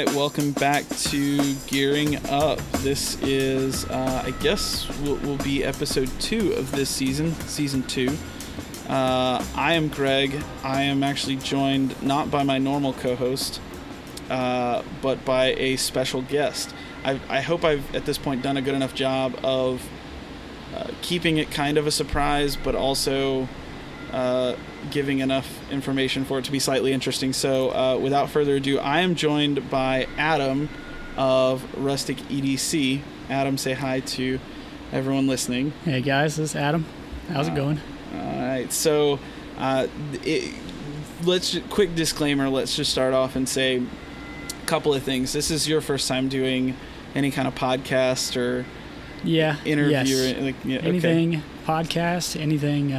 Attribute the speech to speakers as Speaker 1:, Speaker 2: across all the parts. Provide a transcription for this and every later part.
Speaker 1: right, welcome back to Gearing Up. This is, I guess, will be episode 2 of this season, season 2. I am Greg. I am actually joined not by my normal co-host, but by a special guest. I hope I've, at this point, done a good enough job of keeping it kind of a surprise, but also giving enough information for it to be slightly interesting. So without further ado, I am joined by Adam of Rustic EDC. Adam, say hi to everyone listening.
Speaker 2: Hey guys, this is Adam. How's it going?
Speaker 1: All right, so quick disclaimer. Let's just start off and say a couple of things. This is your first time doing any kind of podcast or interview?
Speaker 2: Yes. Anything, okay. Podcast, anything.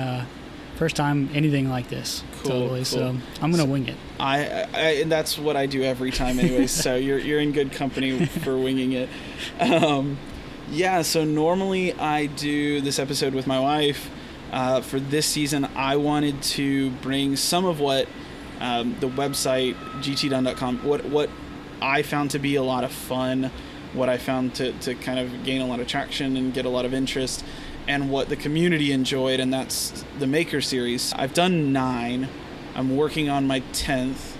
Speaker 2: First time anything like this. Cool. So I'm gonna wing it.
Speaker 1: And that's what I do every time anyway. So you're in good company for winging it. So normally I do this episode with my wife. For this season, I wanted to bring some of what the website gtdone.com, what I found to be a lot of fun, what I found to kind of gain a lot of traction and get a lot of interest, and what the community enjoyed, and that's the Maker series. I've done 9. I'm working on my 10th.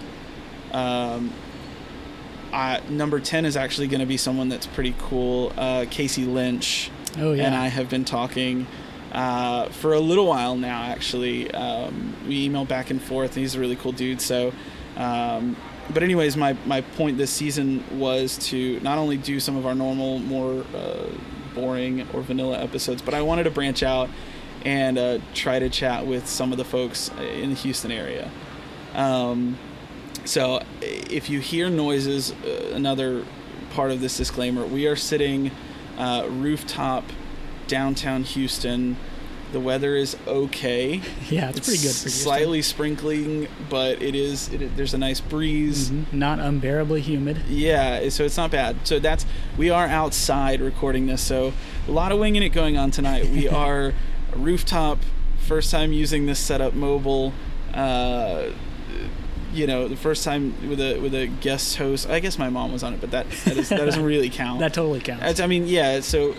Speaker 1: Number 10 is actually going to be someone that's pretty cool. Casey Lynch and I have been talking for a little while now, actually. We email back and forth, and he's a really cool dude. So, but anyways, my point this season was to not only do some of our normal, more boring or vanilla episodes, but I wanted to branch out and try to chat with some of the folks in the Houston area. So if you hear noises, another part of this disclaimer, we are sitting rooftop downtown Houston. The weather is okay.
Speaker 2: Yeah, it's pretty good for Houston.
Speaker 1: Slightly sprinkling, but there's a nice breeze.
Speaker 2: Mm-hmm. Not unbearably humid.
Speaker 1: Yeah, so it's not bad. So we are outside recording this, so a lot of winging it going on tonight. We are rooftop, first time using this setup mobile. The first time with a guest host. I guess my mom was on it, but that doesn't really count.
Speaker 2: That totally counts.
Speaker 1: So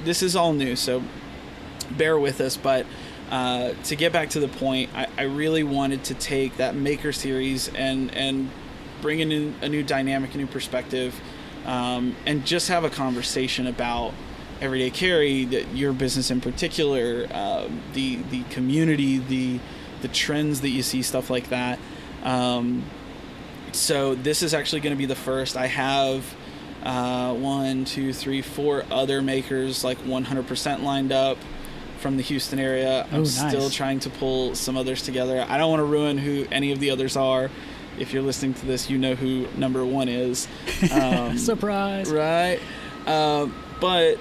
Speaker 1: this is all new, so bear with us. But to get back to the point, I really wanted to take that Maker series and bring in a new dynamic, a new perspective, and just have a conversation about Everyday Carry, your business in particular, the community, the trends that you see, stuff like that. So this is actually going to be the first. I have 4 other makers, like 100% lined up from the Houston area. I'm still trying to pull some others together. I don't want to ruin who any of the others are. If you're listening to this, you know who number 1 is.
Speaker 2: Surprise!
Speaker 1: Right? But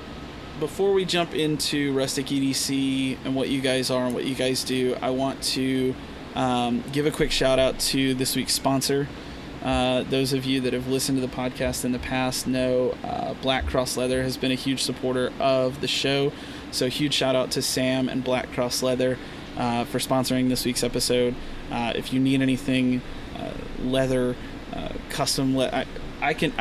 Speaker 1: before we jump into Rustic EDC and what you guys are and what you guys do, I want to give a quick shout out to this week's sponsor. Those of you that have listened to the podcast in the past know Black Cross Leather has been a huge supporter of the show. So huge shout out to Sam and Black Cross Leather for sponsoring this week's episode. If you need anything leather, custom I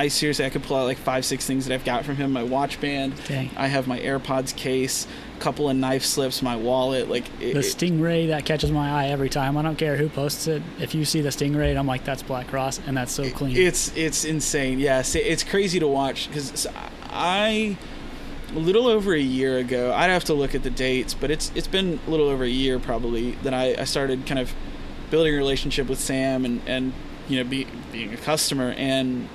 Speaker 1: seriously could pull out like 5-6 things that I've got from him. My watch band.
Speaker 2: Dang.
Speaker 1: I have my AirPods case, a couple of knife slips, my wallet. The
Speaker 2: Stingray, that catches my eye every time. I don't care who posts it. If you see the Stingray, I'm like, that's Black Cross, and that's so clean.
Speaker 1: It's insane. Yeah, it's crazy to watch because a little over a year ago, I'd have to look at the dates, but it's been a little over a year probably that I started kind of building a relationship with Sam and being a customer, and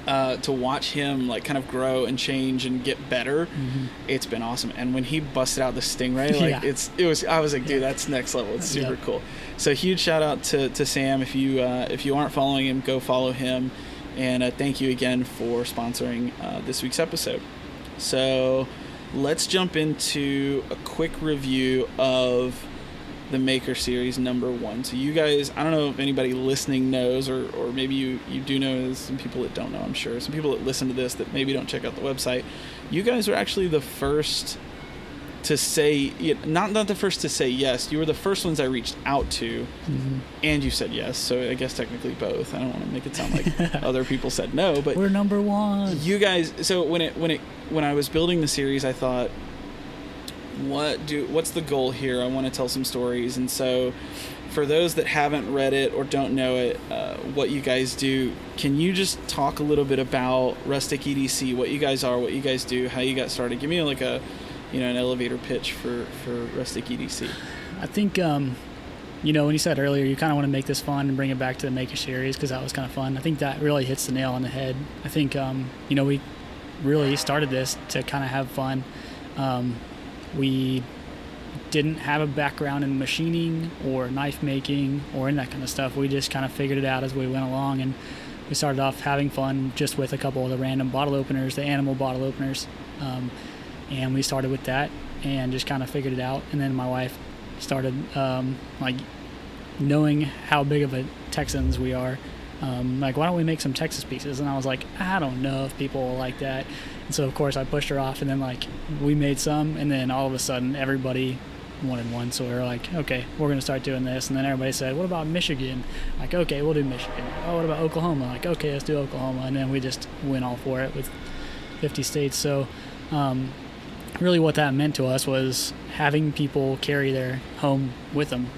Speaker 1: to watch him like kind of grow and change and get better. Mm-hmm. It's been awesome. And when he busted out the Stingray, I was like, dude, that's next level. It's super cool. So huge shout out to Sam. If you aren't following him, go follow him. And thank you again for sponsoring this week's episode. So let's jump into a quick review of the Maker series number 1. So you guys, I don't know if anybody listening knows, or maybe you do know. There's some people that don't know, I'm sure. Some people that listen to this that maybe don't check out the website. You guys are actually the first to say, not the first to say yes. You were the first ones I reached out to, and you said yes. So I guess technically both. I don't want to make it sound like other people said no, but
Speaker 2: we're number one.
Speaker 1: You guys. So when I was building the series, I thought, what's the goal here? I want to tell some stories, and so for those that haven't read it or don't know it, what you guys do, can you just talk a little bit about Rustic EDC, what you guys are, what you guys do, how you got started? Give me like an elevator pitch for Rustic EDC.
Speaker 2: I think, when you said earlier, you kind of want to make this fun and bring it back to the Maker series because that was kind of fun. I think that really hits the nail on the head. I think, we really started this to kind of have fun. We didn't have a background in machining or knife making or in that kind of stuff. We just kind of figured it out as we went along, and we started off having fun just with a couple of the random bottle openers, the animal bottle openers. And we started with that and just kind of figured it out. And then my wife started knowing how big of a Texans we are. Why don't we make some Texas pieces? And I was like, I don't know if people will like that. And so, of course, I pushed her off. And then, we made some. And then all of a sudden, everybody wanted one. So we were like, okay, we're going to start doing this. And then everybody said, what about Michigan? Like, okay, we'll do Michigan. Oh, what about Oklahoma? Like, okay, let's do Oklahoma. And then we just went all for it with 50 states. So really what that meant to us was having people carry their home with them.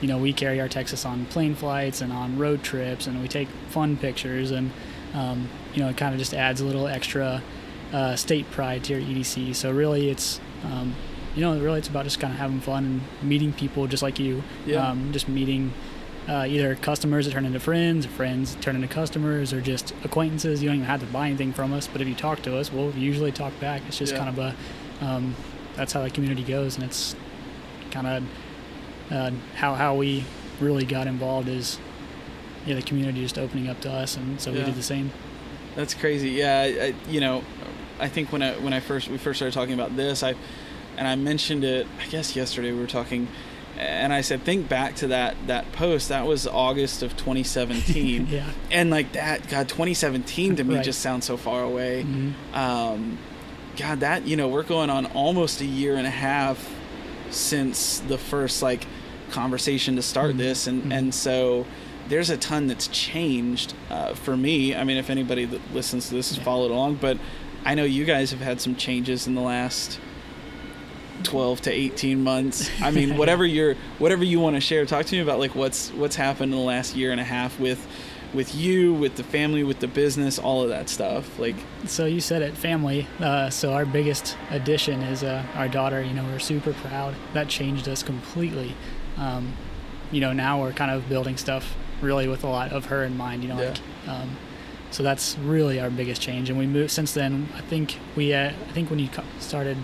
Speaker 2: We carry our Texas on plane flights and on road trips, and we take fun pictures, and it kind of just adds a little extra state pride to your EDC. So really it's it's about just kind of having fun and meeting people just like you. Just meeting either customers that turn into friends, or friends that turn into customers, or just acquaintances. You don't even have to buy anything from us, but if you talk to us, we'll usually talk back. It's just kind of that's how the community goes, and it's kind of how we really got involved is the community just opening up to us, and so we did the same.
Speaker 1: That's crazy. Yeah, I think when we first started talking about this, I mentioned it, I guess yesterday we were talking, and I said, think back to that post. That was August of 2017.
Speaker 2: Yeah.
Speaker 1: And that, God, 2017 to me
Speaker 2: right.
Speaker 1: just sounds so far away.
Speaker 2: Mm-hmm.
Speaker 1: God, that, we're going on almost a year and a half since the first conversation to start this. And so there's a ton that's changed for me. I mean, if anybody that listens to this has followed along, but I know you guys have had some changes in the last 12 to 18 months. I mean, whatever you want to share, talk to me about what's happened in the last year and a half with you, with the family, with the business, all of that stuff.
Speaker 2: So you said it, family. So our biggest addition is our daughter. We're super proud. That changed us completely. Now we're kind of building stuff really with a lot of her in mind. So that's really our biggest change. And we moved since then. I think when you started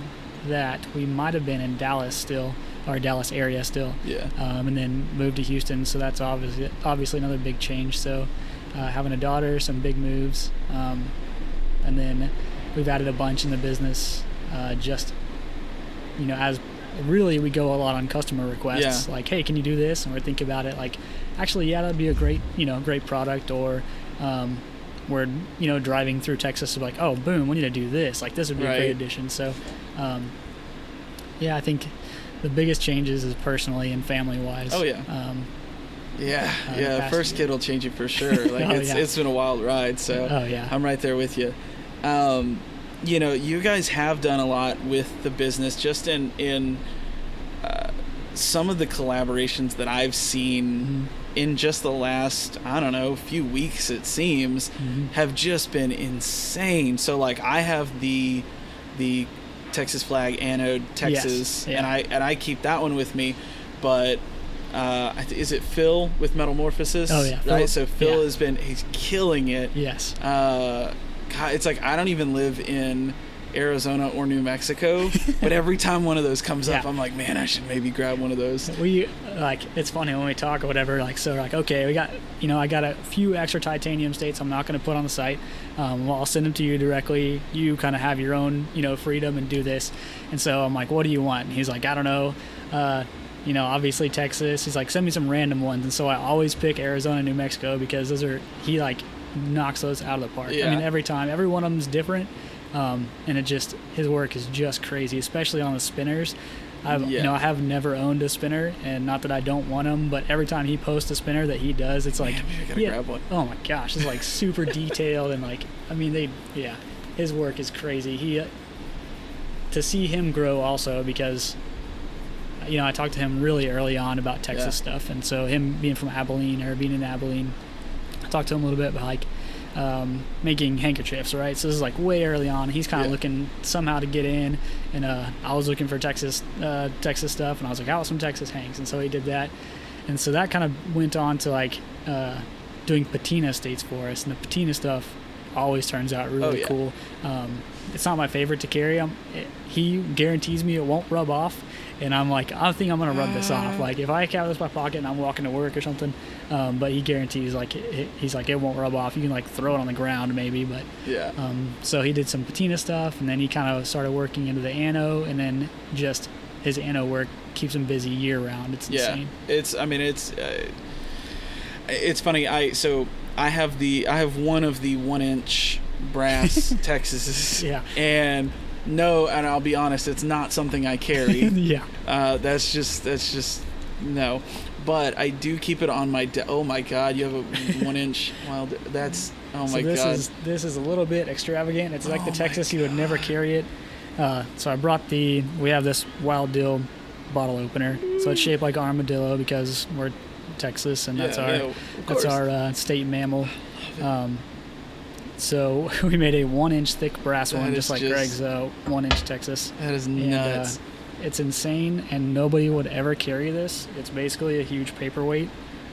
Speaker 2: that, we might have been in Dallas still, or Dallas area still.
Speaker 1: Yeah.
Speaker 2: And then moved to Houston. So that's obviously another big change. So having a daughter, some big moves, and then we've added a bunch in the business. As really we go a lot on customer requests.
Speaker 1: Yeah.
Speaker 2: Hey, can you do this? And we're thinking about it. Actually, yeah, that'd be a great product. Or we're driving through Texas, oh boom, we need to do this. This would be a great addition. So I think the biggest changes is personally and family wise.
Speaker 1: Oh yeah. First kid will change you for sure. It's been a wild ride. So I'm right there with you. You guys have done a lot with the business, just in some of the collaborations that I've seen in just the last, I don't know, few weeks, it seems, have just been insane. So I have the Texas flag anode Texas, and I keep that one with me, but is it Phil with Metamorphosis?
Speaker 2: Oh yeah,
Speaker 1: right. So Phil he's killing it.
Speaker 2: Yes.
Speaker 1: God, it's I don't even live in Arizona or New Mexico, but every time one of those comes up, I'm like, man, I should maybe grab one of those.
Speaker 2: It's funny when we talk or whatever, okay, we got, I got a few extra titanium states I'm not going to put on the site. I'll send them to you directly. You kind of have your own, freedom and do this. And so I'm like, what do you want? And he's like, I don't know. Obviously Texas. He's like, send me some random ones. And so I always pick Arizona, New Mexico, because he knocks those out of the park.
Speaker 1: Yeah.
Speaker 2: I mean, every time, every one of them is different. and his work is just crazy, especially on the spinners. I have never owned a spinner, and not that I don't want them, but every time he posts a spinner that he does, it's like,
Speaker 1: maybe I gotta grab one.
Speaker 2: Oh my gosh, it's like super detailed, and like, I mean, his work is crazy. To see him grow also, because I talked to him really early on about Texas stuff, and so him being in Abilene, I talked to him a little bit about like making handkerchiefs, right? So this is like way early on. He's kind of looking somehow to get in, and I was looking for Texas stuff, and I was like, I want some Texas hanks, and so he did that, and so that kind of went on to like doing patina states for us, and the patina stuff always turns out really cool. It's not my favorite to carry. He guarantees me it won't rub off, and I'm like, I think I'm gonna rub this off. Like if I carry this in my pocket and I'm walking to work or something, but he guarantees like he's like, it won't rub off. You can like throw it on the ground maybe, but so he did some patina stuff, and then he kind of started working into the ano, and then just his ano work keeps him busy year round. It's insane.
Speaker 1: It's funny. I have one of the 1-inch brass Texases. And I'll be honest, it's not something I carry. That's just no. But I do keep it on my oh my god, you have a 1-inch. Well, that's god.
Speaker 2: This is a little bit extravagant. It's like the Texas you would never carry it. So I brought we have this Wild Dill bottle opener. So it's shaped like armadillo because we're Texas, and that's our state mammal. So we made a 1-inch thick brass one, just like Greg's 1-inch Texas.
Speaker 1: That is nuts.
Speaker 2: It's insane, and nobody would ever carry this. It's basically a huge paperweight,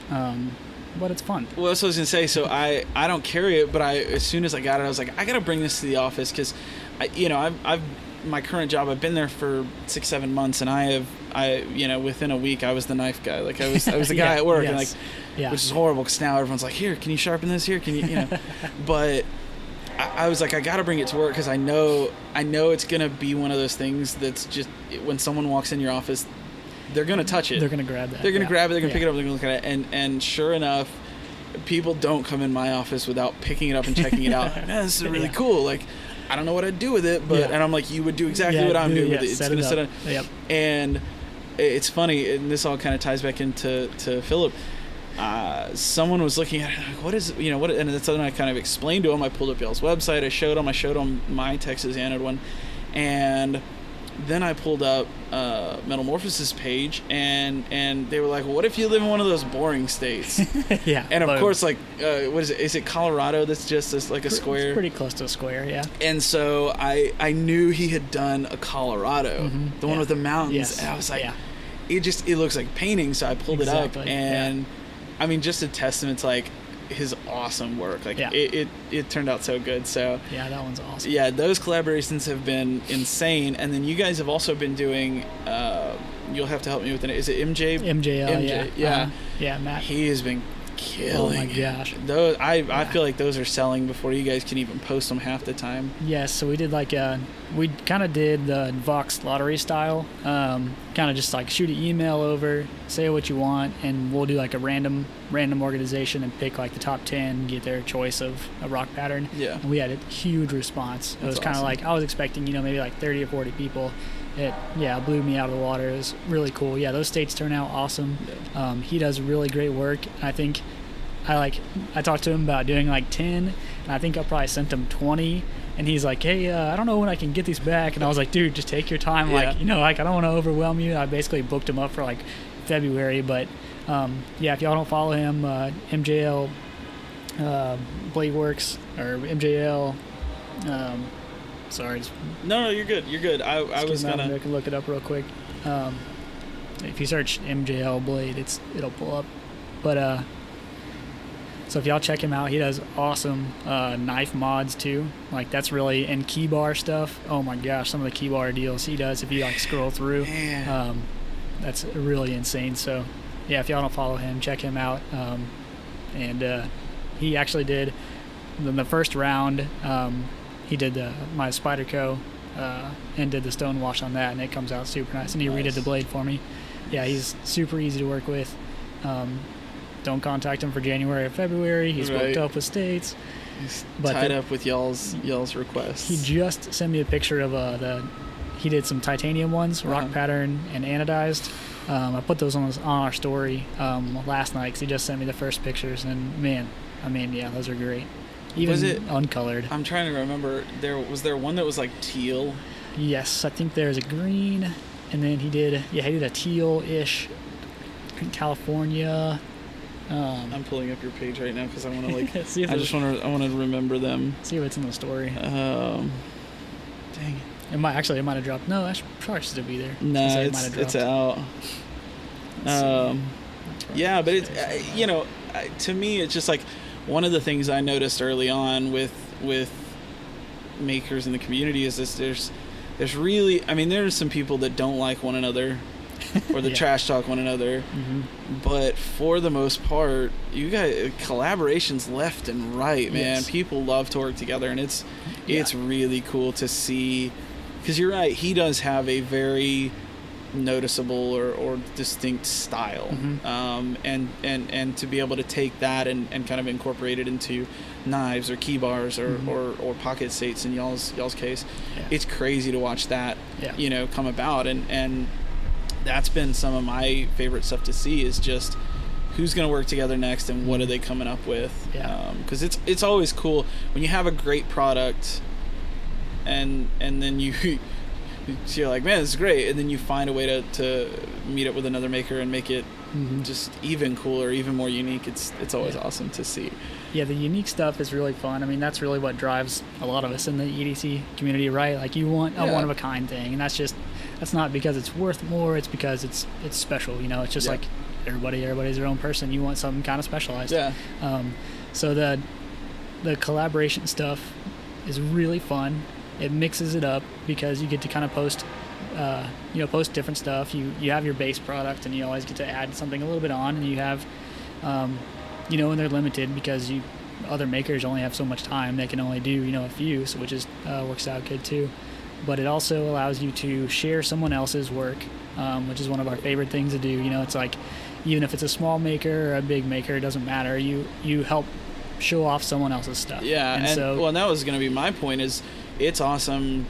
Speaker 2: but it's fun.
Speaker 1: Well, that's what I was gonna say. So I don't carry it, but as soon as I got it, I was like, I gotta bring this to the office because, I've my current job. I've been there for 6-7 months, and within a week I was the knife guy. Like I was the guy at work, and which is horrible because now everyone's like, here, can you sharpen this? Here, can you But I was like, I got to bring it to work because I know it's gonna be one of those things that's just when someone walks in your office, they're gonna touch it.
Speaker 2: They're gonna grab that.
Speaker 1: They're gonna grab it. They're gonna pick it up. They're gonna look at it. And sure enough, people don't come in my office without picking it up and checking it out. Man, this is really cool. Like, I don't know what I'd do with it, but and I'm like, you would do exactly what I'm doing with it. It's gonna set up. And it's funny, and this all kind of ties back into Philip. Someone was looking at it, like, what is what? And that's something I kind of explained to him. I pulled up y'all's website. I showed him my Texas anode one, and then I pulled up Metamorphosis page, and they were like, well, what if you live in one of those boring states? And of course, like, what is it? Is it Colorado? That's just like a square.
Speaker 2: It's pretty close to a square, yeah.
Speaker 1: And so I knew he had done a Colorado, the one with the mountains, and I was like, it looks like painting. So I pulled it up, and I mean, just a testament to like his awesome work. Like it turned out so good. So
Speaker 2: that one's awesome.
Speaker 1: Those collaborations have been insane. And then you guys have also been doing you'll have to help me with it. Is it MJL?
Speaker 2: Yeah, Matt.
Speaker 1: He has been killing.
Speaker 2: Oh my gosh.
Speaker 1: Those I feel like those are selling before you guys can even post them half the time.
Speaker 2: Yes, so we did we kind of did the Vox lottery style, kind of just like shoot an email over, say what you want, and we'll do like a random organization and pick like the top 10, get their choice of a rock pattern. And we had a huge response. It was kind of like, I was expecting, maybe like 30 or 40 people. It blew me out of the water. It was really cool. Those states turn out awesome. He does really great work. I think I talked to him about doing like 10, and I think I probably sent him 20, and he's like, hey, I don't know when I can get these back. And I was like, dude, just take your time. I don't want to overwhelm you. I basically booked him up for like February, but if y'all don't follow him, MJL Blade Works, or MJL sorry.
Speaker 1: No, you're good. I was gonna.
Speaker 2: I can look it up real quick. If you search MJL Blade, it'll pull up. But so if y'all check him out, he does awesome knife mods too. Like that's really, and key bar stuff. Oh my gosh, some of the key bar deals he does. If you like scroll through, that's really insane. So if y'all don't follow him, check him out. And he actually did in the first round. He did my Spyderco and did the stone wash on that, and it comes out super nice. And he redid the blade for me. He's super easy to work with. don't contact him for January or February. He's booked up with states.
Speaker 1: He's tied up with y'all's requests.
Speaker 2: He just sent me a picture of he did some titanium ones, rock pattern and anodized. I put those on our story last night because he just sent me the first pictures, and man, I mean, yeah, those are great. Even
Speaker 1: was it
Speaker 2: uncolored?
Speaker 1: I'm trying to remember. Was there one that was like teal?
Speaker 2: Yes, I think there's a green, and then he did a teal-ish in California.
Speaker 1: I'm pulling up your page right now because I want to like. I want to remember them.
Speaker 2: See what's in the story.
Speaker 1: Dang it.
Speaker 2: It might have dropped. No, that should probably still be there.
Speaker 1: No, it's out. Yeah, but it's to me it's just like one of the things I noticed early on with makers in the community is this: there's really, I mean, there's some people that don't like one another or the trash talk one another, but for the most part, you guys collaborations left and right, man.
Speaker 2: Yes.
Speaker 1: People love to work together, and it's really cool to see. Because you're right, he does have a very noticeable or distinct style, and to be able to take that and kind of incorporate it into knives or key bars or pocket states in y'all's case, it's crazy to watch that come about, and that's been some of my favorite stuff to see is just who's going to work together next and what are they coming up with. Because it's always cool when you have a great product. And then you're like, man, this is great. And then you find a way to meet up with another maker and make it just even cooler, even more unique. It's always awesome to see.
Speaker 2: Yeah, the unique stuff is really fun. I mean, that's really what drives a lot of us in the EDC community, right? Like you want a one-of-a-kind thing, and that's not because it's worth more. It's because it's special. It's just like everybody's their own person. You want something kind of specialized. Yeah. So the collaboration stuff is really fun. It mixes it up because you get to kind of post different stuff. You have your base product, and you always get to add something a little bit on, and you have, and they're limited because other makers only have so much time. They can only do, a few, so which is works out good too. But it also allows you to share someone else's work, which is one of our favorite things to do. It's like, even if it's a small maker or a big maker, it doesn't matter. You help show off someone else's stuff.
Speaker 1: Yeah, and that was going to be my point is, it's awesome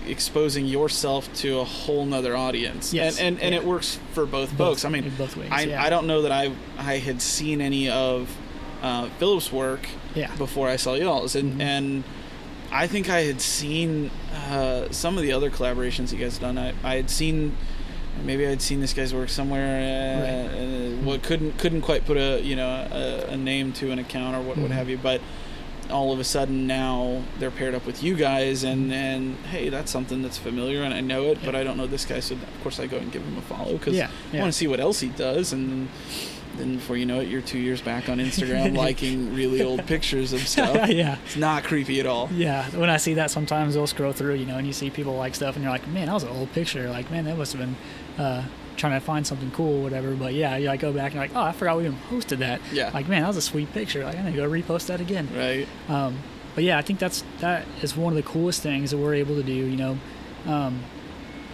Speaker 1: exposing yourself to a whole nother audience. Yes. And it works for both folks. I mean,
Speaker 2: both ways,
Speaker 1: I don't know that I had seen any of Philip's work before I saw y'all's. And I think I had seen some of the other collaborations you guys have done. I had seen... Maybe I'd seen this guy's work somewhere, and couldn't quite put a name to an account or what have you. But all of a sudden now they're paired up with you guys, and hey, that's something that's familiar, and I know it, but I don't know this guy. So of course I go and give him a follow because I want to see what else he does, and then before you know it, you're 2 years back on Instagram liking really old pictures of stuff. It's not creepy at all.
Speaker 2: When I see that, sometimes I'll scroll through, and you see people like stuff, and you're like, man, that was an old picture. Like, man, that must have been trying to find something cool or whatever. But you like go back and you're like, oh, I forgot we even posted that. Like, man, that was a sweet picture. Like, I'm gonna go repost that again.
Speaker 1: Right.
Speaker 2: But I think that is one of the coolest things that we're able to do.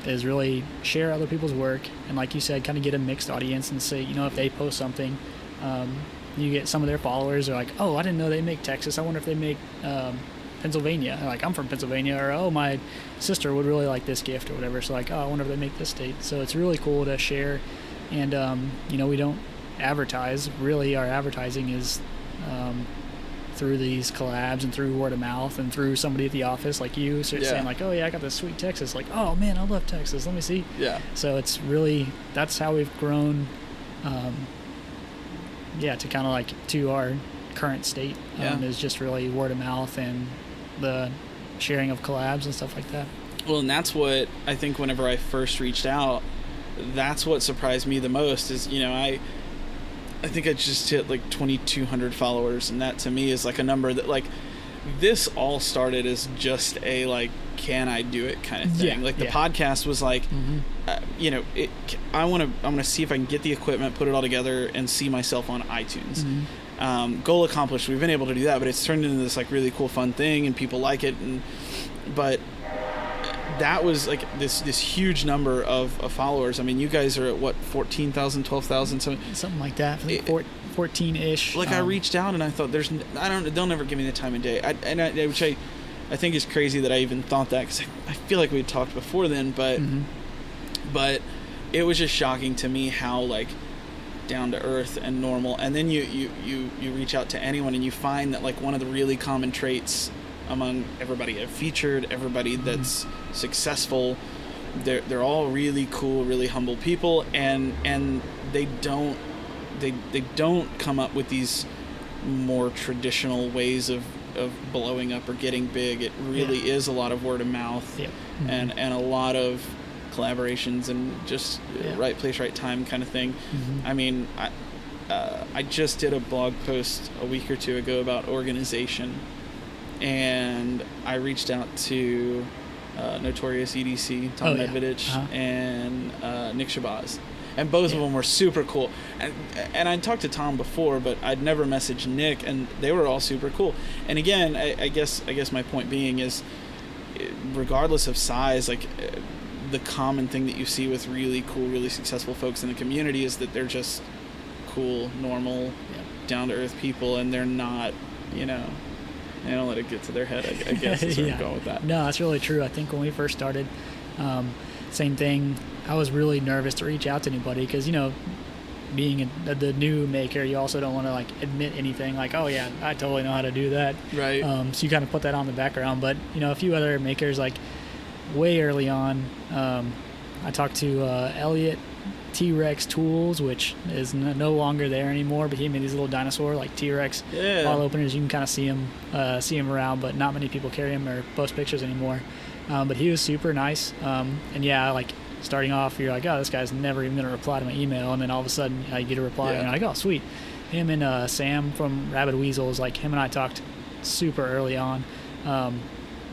Speaker 2: Is really share other people's work, and like you said, kind of get a mixed audience, and say, if they post something, you get some of their followers are like, oh, I didn't know they make Texas. I wonder if they make Pennsylvania. They're like, I'm from Pennsylvania, or oh, my sister would really like this gift or whatever. So like, oh, I wonder if they make this state. So it's really cool to share, and we don't advertise. Really, our advertising is through these collabs and through word of mouth and through somebody at the office like you saying like, oh yeah, I got this sweet Texas, like, oh man, I love Texas, let me see. So it's really, that's how we've grown to kind of like to our current state, is just really word of mouth and the sharing of collabs and stuff like that.
Speaker 1: Well, and that's what I think whenever I first reached out, that's what surprised me the most is, I think I just hit like 2,200 followers, and that to me is like a number that, like, this all started as just a like, can I do it kind of thing. The podcast was like, I'm gonna see if I can get the equipment, put it all together, and see myself on iTunes. Goal accomplished. We've been able to do that, but it's turned into this like really cool, fun thing, and people like it. But that was like this huge number of followers. I mean, you guys are at what, 14,000, 12,000,
Speaker 2: something like that. 14-ish.
Speaker 1: Like I reached out and I thought, they'll never give me the time of day. Which I think is crazy that I even thought that, because I feel like we had talked before then, but it was just shocking to me how like down to earth and normal. And then you reach out to anyone and you find that like one of the really common traits among everybody I've featured, everybody that's successful, they're all really cool, really humble people, and they don't come up with these more traditional ways of blowing up or getting big. It really is a lot of word of mouth, and a lot of collaborations and just right place, right time kind of thing. I mean, I just did a blog post a week or two ago about organization, and I reached out to Notorious EDC, Tom Medvedich, and Nick Shabazz. And both of them were super cool. And I'd talked to Tom before, but I'd never messaged Nick, and they were all super cool. And again, I guess my point being is, regardless of size, like the common thing that you see with really cool, really successful folks in the community is that they're just cool, normal, down-to-earth people, and they're not, they don't let it get to their head, I guess is where I'm going with that.
Speaker 2: No, that's really true. I think when we first started, same thing, I was really nervous to reach out to anybody because, being the new maker, you also don't want to like admit anything like, oh yeah, I totally know how to do that.
Speaker 1: Right.
Speaker 2: So you kind of put that on the background. But, a few other makers, like way early on, I talked to Elliot T-Rex Tools, which is no longer there anymore, but he made these little dinosaur like T-Rex ball openers. You can kind of see him around, but not many people carry him or post pictures anymore. But he was super nice. And yeah, like starting off, you're like, oh, this guy's never even going to reply to my email. And then all of a sudden you get a reply and you're like, oh, sweet. Him and Sam from Rabid Weasels, like him and I talked super early on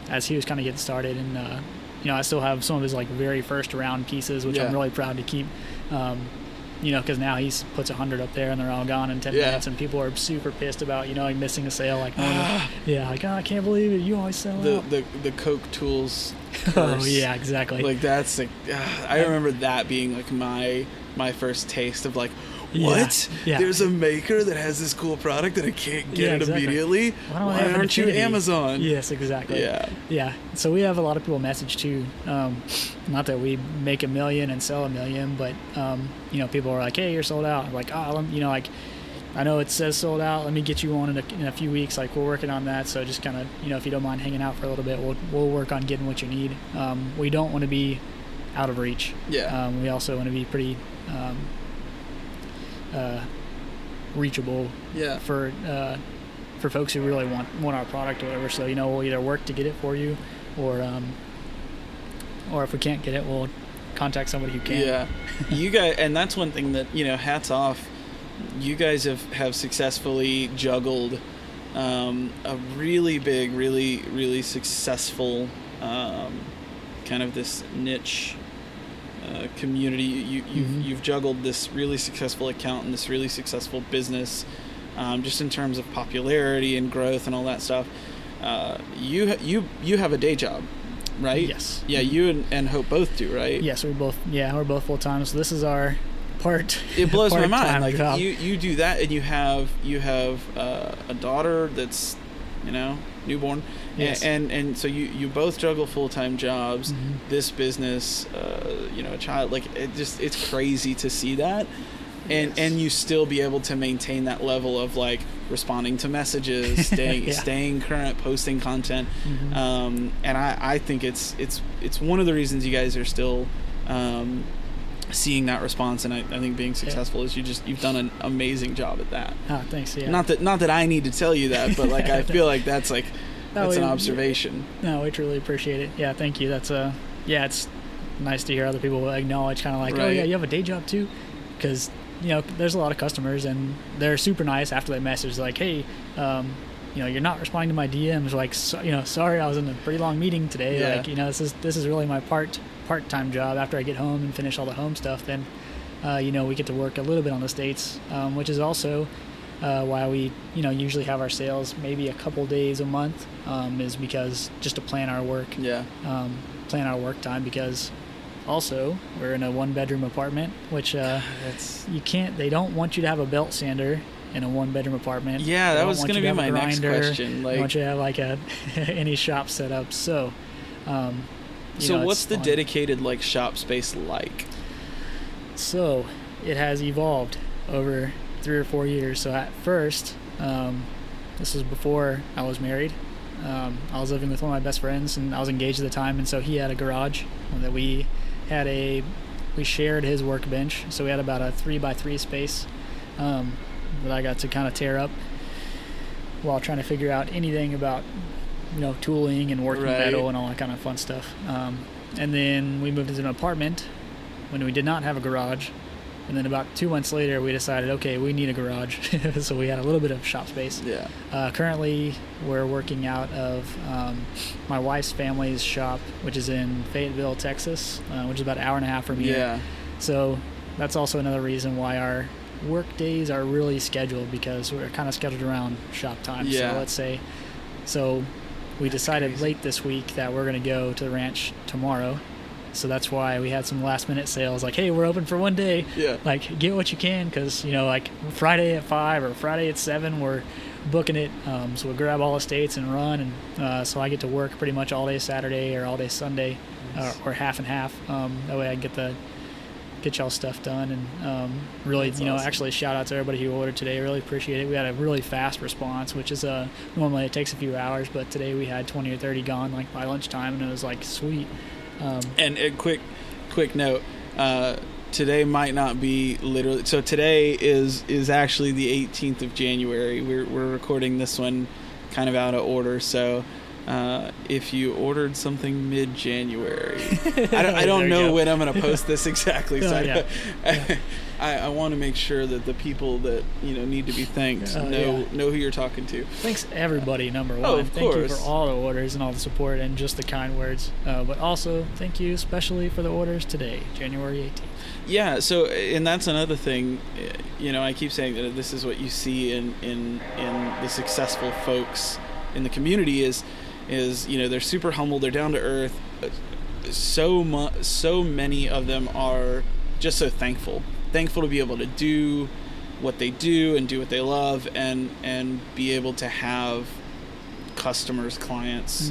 Speaker 2: as he was kind of getting started. And, I still have some of his like very first round pieces, which I'm really proud to keep. Because now he puts 100 up there and they're all gone in 10 minutes, and people are super pissed about, missing a sale. Like, like, oh, I can't believe it. You always sell out.
Speaker 1: The Coke Tools curse.
Speaker 2: Oh, yeah, exactly.
Speaker 1: Like, that's like, I remember that being like my first taste of like, what?
Speaker 2: Yeah.
Speaker 1: There's a maker that has this cool product that I can't get it immediately. Why aren't you Amazon?
Speaker 2: Yes, exactly. Yeah. So we have a lot of people message too. Not that we make $1 million and sell $1 million, but people are like, "Hey, you're sold out." I'm like, "Oh, like I know it says sold out. Let me get you on in a few weeks. Like we're working on that. So just kind of if you don't mind hanging out for a little bit, we'll work on getting what you need. We don't want to be out of reach.
Speaker 1: Yeah.
Speaker 2: We also want to be pretty reachable for folks who really want our product or whatever. So we'll either work to get it for you, or if we can't get it, we'll contact somebody who can.
Speaker 1: Yeah. You guys, and that's one thing that hats off. You guys have successfully juggled a really big, really, really successful kind of this niche community. You've juggled this really successful account and this really successful business, just in terms of popularity and growth and all that stuff. You have a day job, right?
Speaker 2: Yes.
Speaker 1: Yeah, you and Hope both do, right?
Speaker 2: Yes, we're both full time. So this is our part.
Speaker 1: It blows my mind. Like
Speaker 2: job.
Speaker 1: you do that, and you have a daughter that's newborn.
Speaker 2: Yes.
Speaker 1: And so you both juggle full-time jobs, this business, a child. Like it's crazy to see that, and you still be able to maintain that level of like responding to messages, staying current, posting content. And I think it's one of the reasons you guys are still seeing that response, and I think being successful is you've done an amazing job at that.
Speaker 2: Oh, thanks. Yeah.
Speaker 1: Not that I need to tell you that, but like I feel like that's like an observation.
Speaker 2: No, we truly appreciate it. Yeah, thank you. That's it's nice to hear other people acknowledge kind of like, oh yeah, you have a day job too, because there's a lot of customers and they're super nice after they message like, hey, you're not responding to my DMs. Like, sorry, I was in a pretty long meeting today.
Speaker 1: Yeah.
Speaker 2: Like, this is really my part-time job. After I get home and finish all the home stuff, then we get to work a little bit on the States, which is also why we usually have our sales maybe a couple days a month, is because just to plan our work. plan our work time, because also we're in a 1-bedroom apartment, which you can't. They don't want you to have a belt sander in a 1-bedroom apartment.
Speaker 1: Yeah, that was going to be my next question.
Speaker 2: Like, they want you to have like any shop set up. So,
Speaker 1: so what's the dedicated like shop space like?
Speaker 2: So it has evolved over 3 or 4 years. So at first, this was before I was married. I was living with one of my best friends, and I was engaged at the time, and so he had a garage that we shared his workbench. So we had about a 3x3 space that I got to kind of tear up while trying to figure out anything about, tooling and working metal and all that kind of fun stuff. And then we moved into an apartment when we did not have a garage. And then about 2 months later, we decided, okay, we need a garage. So we had a little bit of shop space.
Speaker 1: Yeah.
Speaker 2: Currently, we're working out of my wife's family's shop, which is in Fayetteville, Texas, which is about an hour and a half from here.
Speaker 1: Yeah.
Speaker 2: So that's also another reason why our work days are really scheduled, because we're kind of scheduled around shop time.
Speaker 1: Yeah.
Speaker 2: So let's say, we decided late this week that we're going to go to the ranch tomorrow. So that's why we had some last minute sales, like, hey, we're open for one day.
Speaker 1: Yeah.
Speaker 2: Like, get what you can, because, like Friday at 5 or Friday at 7, we're booking it. So we'll grab all the states and run. And so I get to work pretty much all day Saturday or all day Sunday, or half and half. That way I can get y'all stuff done. And really, that's awesome. Actually shout out to everybody who ordered today. I really appreciate it. We had a really fast response, which is normally it takes a few hours, but today we had 20 or 30 gone like by lunchtime, and it was like sweet.
Speaker 1: And a quick note, today might not be literally, so today is actually the 18th of January. We're recording this one kind of out of order, so if you ordered something mid-January, I don't know when I'm going to post this exactly, so I want to make sure that the people that need to be thanked know who you're talking to.
Speaker 2: Thanks everybody, number one.
Speaker 1: Oh, of
Speaker 2: thank
Speaker 1: course.
Speaker 2: you for all the orders and all the support and just the kind words. But also thank you especially for the orders today, January 18th.
Speaker 1: Yeah, so, and that's another thing, I keep saying that this is what you see in the successful folks in the community is they're super humble, they're down to earth. So many of them are just so thankful to be able to do what they do and do what they love, and be able to have customers, clients,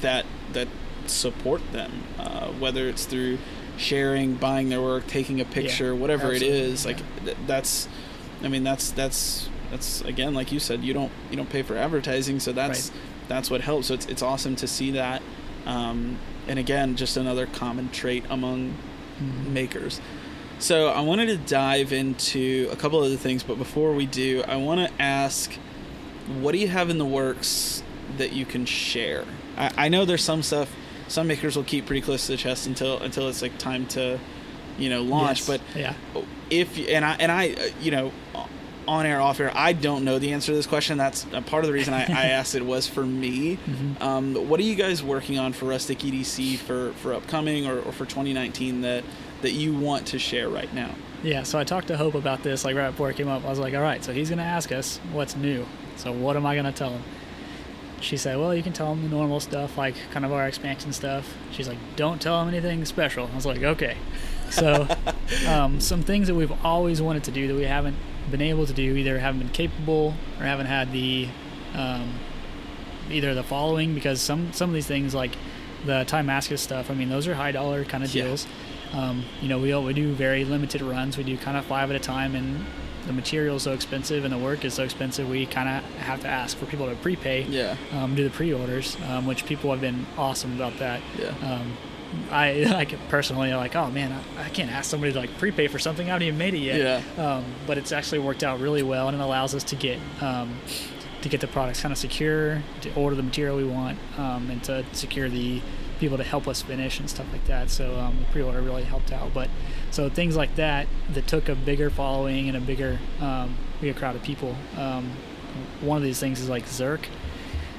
Speaker 1: that support them, whether it's through sharing, buying their work, taking a picture, whatever it is. Like that's again, like you said, you don't pay for advertising, so that's what helps. So it's awesome to see that, and again, just another common trait among makers. So I wanted to dive into a couple other things, but before we do, I want to ask, what do you have in the works that you can share? I know there's some stuff some makers will keep pretty close to the chest until it's like time to launch. Yes. But if I on air, off air, I don't know the answer to this question. That's a part of the reason I asked it was for me. What are you guys working on for Rustic EDC for upcoming or for 2019 that you want to share right now?
Speaker 2: Yeah, so I talked to Hope about this like right before it came up. I was like, all right, so he's going to ask us what's new. So what am I going to tell him? She said, well, you can tell him the normal stuff, like kind of our expansion stuff. She's like, don't tell him anything special. I was like, okay. So some things that we've always wanted to do that we haven't been able to do, either haven't been capable or haven't had the either the following, because some of these things like the Timascus stuff, I mean, those are high dollar kind of deals. We do very limited runs. We do kind of 5 at a time, and the material is so expensive and the work is so expensive, we kind of have to ask for people to prepay, do the pre-orders, which people have been awesome about that. I like personally like, oh man, I can't ask somebody to like prepay for something, I haven't even made it yet. But it's actually worked out really well, and it allows us to get the products kind of secure, to order the material we want, and to secure the people to help us finish and stuff like that. So the pre-order really helped out. But so things like that took a bigger following and a bigger crowd of people. One of these things is like Zerk.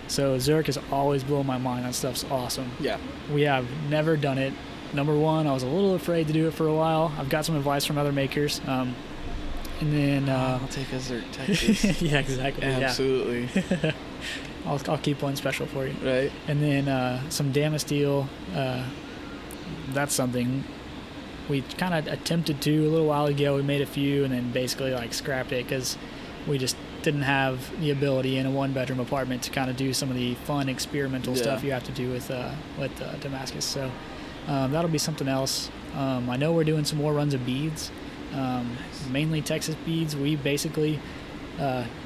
Speaker 2: So Zerk has always blown my mind. That stuff's awesome. Yeah. We have never done it. Number one, I was a little afraid to do it for a while. I've got some advice from other makers. And then
Speaker 1: I'll take a Zerk Texas.
Speaker 2: Yeah, exactly.
Speaker 1: Absolutely.
Speaker 2: I'll keep one special for you.
Speaker 1: Right.
Speaker 2: And then some Damasteel that's something we kind of attempted to a little while ago. We made a few and then basically like scrapped it because we just didn't have the ability in a 1-bedroom apartment to kind of do some of the fun experimental stuff you have to do with Damascus. So that'll be something else. I know we're doing some more runs of beads, mainly Texas beads. We basically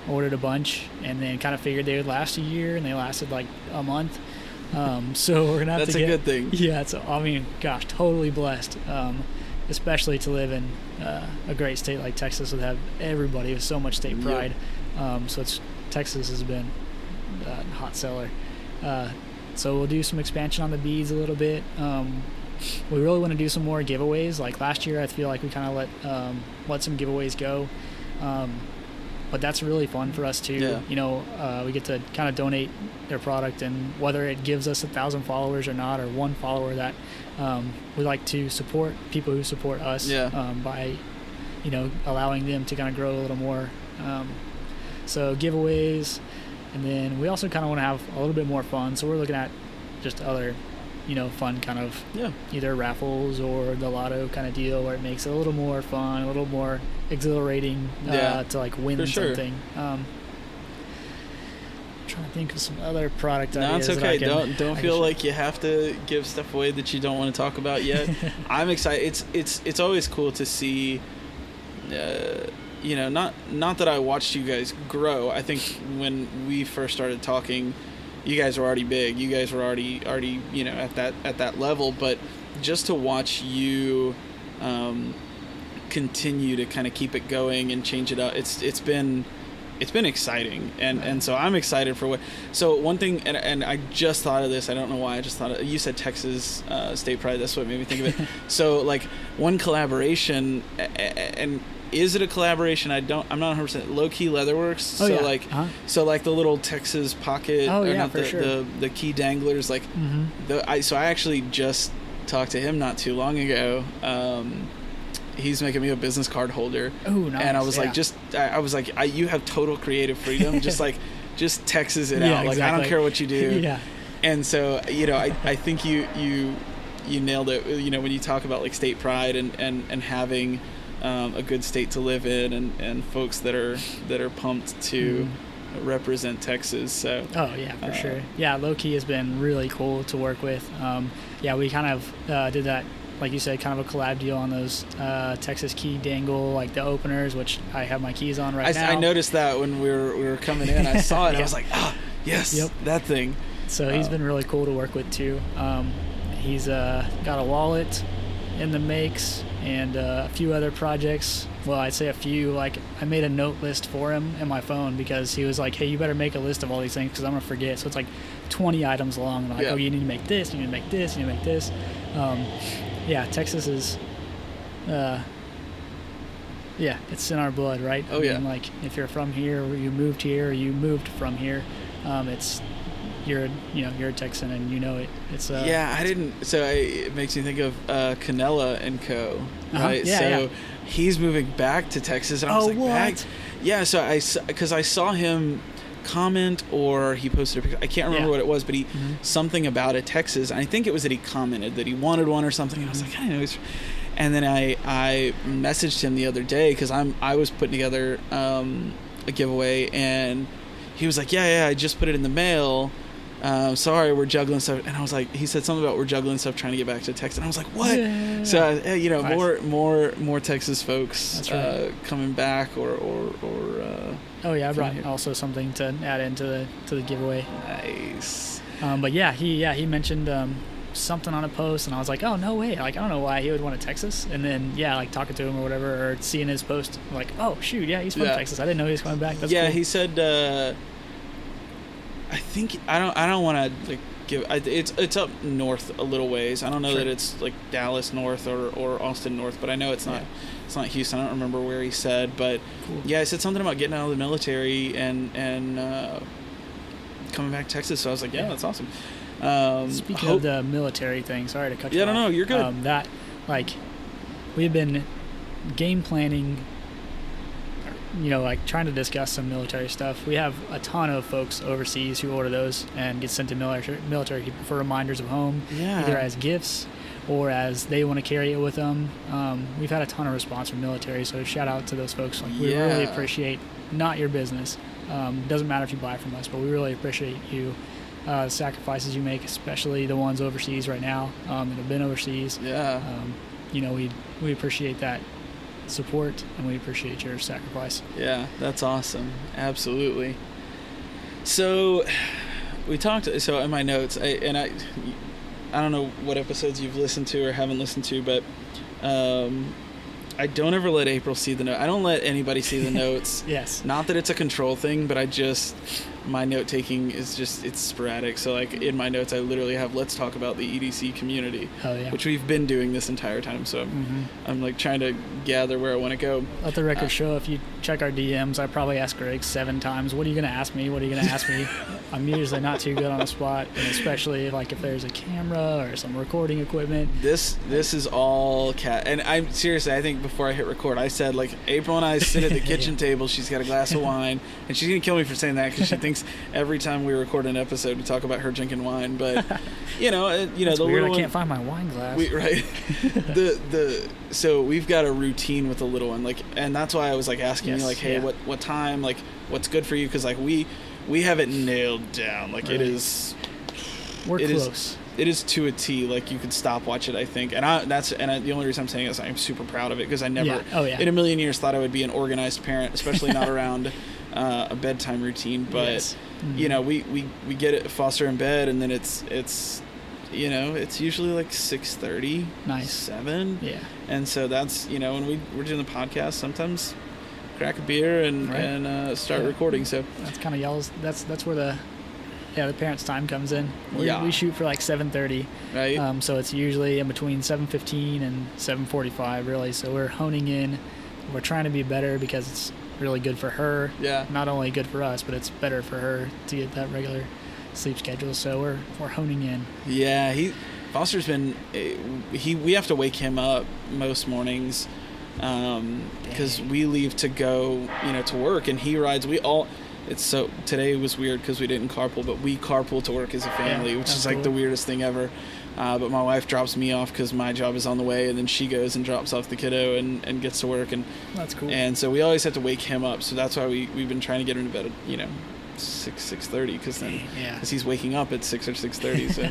Speaker 2: ordered a bunch and then kind of figured they would last a year, and they lasted like a month. So we're gonna have
Speaker 1: That's
Speaker 2: to get.
Speaker 1: a good thing.
Speaker 2: Yeah, I mean, gosh, totally blessed. Especially to live in a great state like Texas would have everybody with so much state pride. So Texas has been a hot seller. So we'll do some expansion on the beads a little bit. We really want to do some more giveaways. Like last year, I feel like we kind of let some giveaways go. But that's really fun for us too.
Speaker 1: Yeah.
Speaker 2: You know, we get to kind of donate their product, and whether it gives us 1,000 followers or not, or one follower, that we like to support people who support us by, you know, allowing them to kind of grow a little more. So giveaways, and then we also kind of want to have a little bit more fun. So we're looking at just other, you know, fun kind of either raffles or the lotto kind of deal, where it makes it a little more fun, a little more exhilarating to like win something. I'm trying to think of some other product ideas.
Speaker 1: No, it's okay. Don't feel like you have to give stuff away that you don't want to talk about yet. I'm excited. It's always cool to see. You know, not that I watched you guys grow. I think when we first started talking, you guys were already big. You guys were already you know, at that level. But just to watch you continue to kind of keep it going and change it up, it's been exciting, and so I'm excited for what. So one thing, and I just thought of this. I don't know why I just thought of, you said Texas state pride. That's what made me think of it. So like one collaboration, and is it a collaboration? I'm not 100%. Low Key Leatherworks.
Speaker 2: Oh,
Speaker 1: so
Speaker 2: yeah.
Speaker 1: like so like the little Texas pocket.
Speaker 2: Oh,
Speaker 1: or
Speaker 2: yeah,
Speaker 1: not
Speaker 2: for sure.
Speaker 1: the key danglers. Like so I actually just talked to him not too long ago. He's making me a business card holder.
Speaker 2: Oh, nice.
Speaker 1: And I was like, you have total creative freedom. just Texas it out. Like,
Speaker 2: exactly.
Speaker 1: I don't care what you do.
Speaker 2: Yeah.
Speaker 1: And so, you know, I think you nailed it. You know, when you talk about like state pride and having a good state to live in, and folks that are pumped to represent Texas. So. Oh yeah,
Speaker 2: for sure. Yeah, Low Key has been really cool to work with. We kind of did that, like you said, kind of a collab deal on those Texas key dangle, like the openers, which I have my keys on right now.
Speaker 1: I noticed that when we were coming in. I saw it. I was like, yes, that thing.
Speaker 2: So he's been really cool to work with too. He's got a wallet in the makes and a few other projects. Well, I'd say a few. Like, I made a note list for him in my phone because he was like, hey, you better make a list of all these things because I'm going to forget. So it's like 20 items long. And I'm like, oh, you need to make this, you need to make this, you need to make this. Texas is, it's in our blood, right?
Speaker 1: Oh, yeah.
Speaker 2: Like, if you're from here, or you moved here, or you moved from here, you're a Texan and you know it. It's
Speaker 1: I didn't. So it makes me think of Canella and Co. Right?
Speaker 2: Yeah,
Speaker 1: he's moving back to Texas, and I was like,
Speaker 2: what?
Speaker 1: back? Yeah. So because I saw him comment, or he posted a picture. I can't remember what it was, but he something about a Texas. And I think it was that he commented that he wanted one or something. And I was like, I know. And then I messaged him the other day because I was putting together a giveaway, and he was like, yeah, I just put it in the mail. Sorry, we're juggling stuff. And I was like, he said something about we're juggling stuff trying to get back to Texas. And I was like, what? Yeah. So, nice. more Texas folks coming back or
Speaker 2: I brought also something to add into the giveaway.
Speaker 1: Nice.
Speaker 2: But he mentioned something on a post, and I was like, oh, no way. Like, I don't know why he would want a Texas. And then, like, talking to him or whatever, or seeing his post, I'm like, oh, shoot, he's from Texas. I didn't know he was coming back. That's cool.
Speaker 1: He said, I think I don't want to like give. It's up north a little ways. I don't know that it's like Dallas north or Austin north, but I know it's not. Yeah. It's not Houston. I don't remember where he said, but he said something about getting out of the military and coming back to Texas. So I was like, that's awesome.
Speaker 2: Speaking of the military thing, sorry to cut you off.
Speaker 1: No, you're good.
Speaker 2: That we've been game planning. Like trying to discuss some military stuff. We have a ton of folks overseas who order those and get sent to military people for reminders of home, either as gifts or as they want to carry it with them. We've had a ton of response from military, so shout out to those folks. Like, we really appreciate, not your business. Doesn't matter if you buy from us, but we really appreciate you, sacrifices you make, especially the ones overseas right now that have been overseas. We appreciate that support, and we appreciate your sacrifice.
Speaker 1: Yeah, that's awesome. Absolutely. So we talked, so in my notes, I don't know what episodes you've listened to or haven't listened to, but I don't ever let April see the note. I don't let anybody see the notes.
Speaker 2: Yes.
Speaker 1: Not that it's a control thing, but my note taking is it's sporadic. So like in my notes, I literally have, let's talk about the EDC community, which we've been doing this entire time. So I'm like trying to gather where I want to go.
Speaker 2: Let the record show, if you check our DMs, I probably asked Greg 7 times, what are you going to ask me? What are you going to ask me? I'm usually not too good on the spot, and especially like if there's a camera or some recording equipment.
Speaker 1: This is all cat. And I'm seriously, I think before I hit record, I said, like, April and I sit at the kitchen table, she's got a glass of wine, and she's going to kill me for saying that because she thinks every time we record an episode we talk about her drinking wine. But
Speaker 2: That's
Speaker 1: the
Speaker 2: weird.
Speaker 1: little
Speaker 2: I can't find my wine glass.
Speaker 1: So we've got a routine with the little one, like, and that's why I was like asking you, like, hey, what time, like, what's good for you? Because like we have it nailed down, like it is.
Speaker 2: We're close.
Speaker 1: It is to a T. Like, you could stopwatch it, I think, and the only reason I'm saying is I'm super proud of it because I never in a million years thought I would be an organized parent, especially not around a bedtime routine. But we get Foster in bed, and then it's usually like 6:30,
Speaker 2: nice,
Speaker 1: 7, and so that's when we're doing the podcast, sometimes crack a beer and start recording. So
Speaker 2: that's kind of y'all's. That's where the parents' time comes in. We shoot for like 7:30,
Speaker 1: right?
Speaker 2: So it's usually in between 7:15 and 7:45, really. So we're honing in. We're trying to be better because it's really good for her. Yeah. Not only good for us, but it's better for her to get that regular sleep schedule. So we're honing in.
Speaker 1: Yeah, Foster's been we have to wake him up most mornings because we leave to go to work, and he rides. Today was weird because we didn't carpool, but we carpool to work as a family, which is like the weirdest thing ever. But my wife drops me off because my job is on the way, and then she goes and drops off the kiddo and gets to work, and
Speaker 2: that's cool.
Speaker 1: And so we always have to wake him up. So that's why we've been trying to get him to bed at 6:30 because he's waking up at 6 or 6:30. So,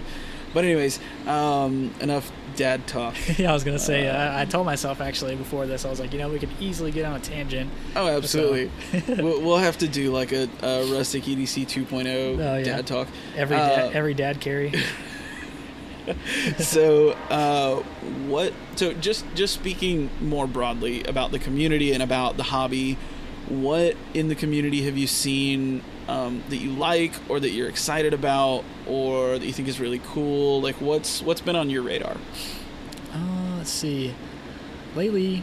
Speaker 1: but anyways, enough dad talk.
Speaker 2: I was gonna say I told myself actually before this, I was like, we could easily get on a tangent.
Speaker 1: Oh, absolutely. We'll have to do like a Rustic EDC 2.0 dad talk.
Speaker 2: Every dad carry.
Speaker 1: So just speaking more broadly about the community and about the hobby, what in the community have you seen that you like, or that you're excited about, or that you think is really cool? Like, what's been on your radar?
Speaker 2: Let's see. Lately,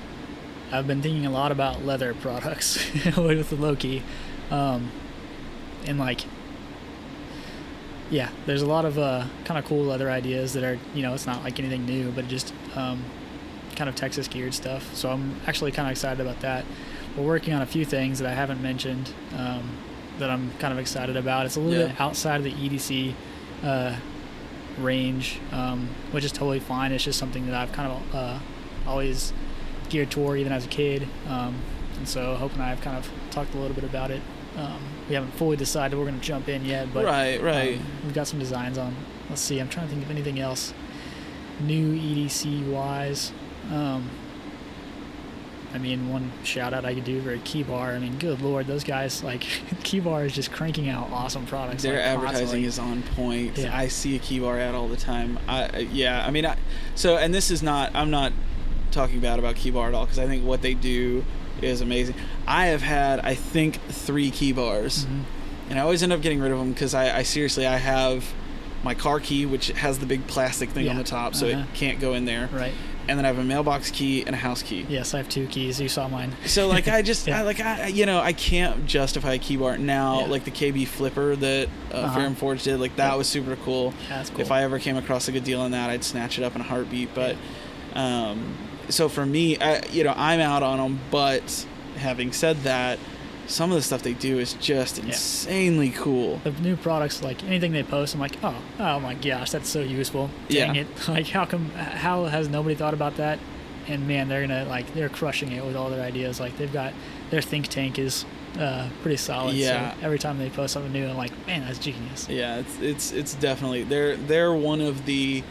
Speaker 2: I've been thinking a lot about leather products with the Loki, and like, there's a lot of kind of cool leather ideas that are, it's not like anything new, but just kind of Texas geared stuff. So I'm actually kind of excited about that. We're working on a few things that I haven't mentioned that I'm kind of excited about. It's a little bit outside of the EDC range, which is totally fine. It's just something that I've kind of always geared toward, even as a kid. And so Hope and I have kind of talked a little bit about it. We haven't fully decided we're going to jump in yet, but we've got some designs on. Let's see, I'm trying to think of anything else new EDC-wise. One shout out I could do for a Key Bar. Good Lord, those guys, like, Key Bar is just cranking out awesome products.
Speaker 1: Their advertising is on point. Yeah. I see a Key Bar ad all the time. And this is not, I'm not talking bad about Key Bar at all, because I think what they do is amazing. I have had, I think, 3 Key Bars, and I always end up getting rid of them because I seriously, I have my car key, which has the big plastic thing on the top, so it can't go in there. Right. And then I have a mailbox key and a house key.
Speaker 2: Yes, I have 2 keys. You saw mine.
Speaker 1: So like I just I can't justify a Key Bar now. Like the KB Flipper that Fair and Forge did, like that was super cool. Yeah, that's cool. If I ever came across a good deal on that, I'd snatch it up in a heartbeat. But so for me, I'm out on them. But having said that, some of the stuff they do is just insanely cool.
Speaker 2: The new products, like anything they post, I'm like, oh my gosh, that's so useful. Dang it. Like, how has nobody thought about that? And man, they're crushing it with all their ideas. Like, they've got, their think tank is pretty solid.
Speaker 1: Yeah.
Speaker 2: So every time they post something new, I'm like, man, that's genius.
Speaker 1: Yeah, it's definitely, they're one of the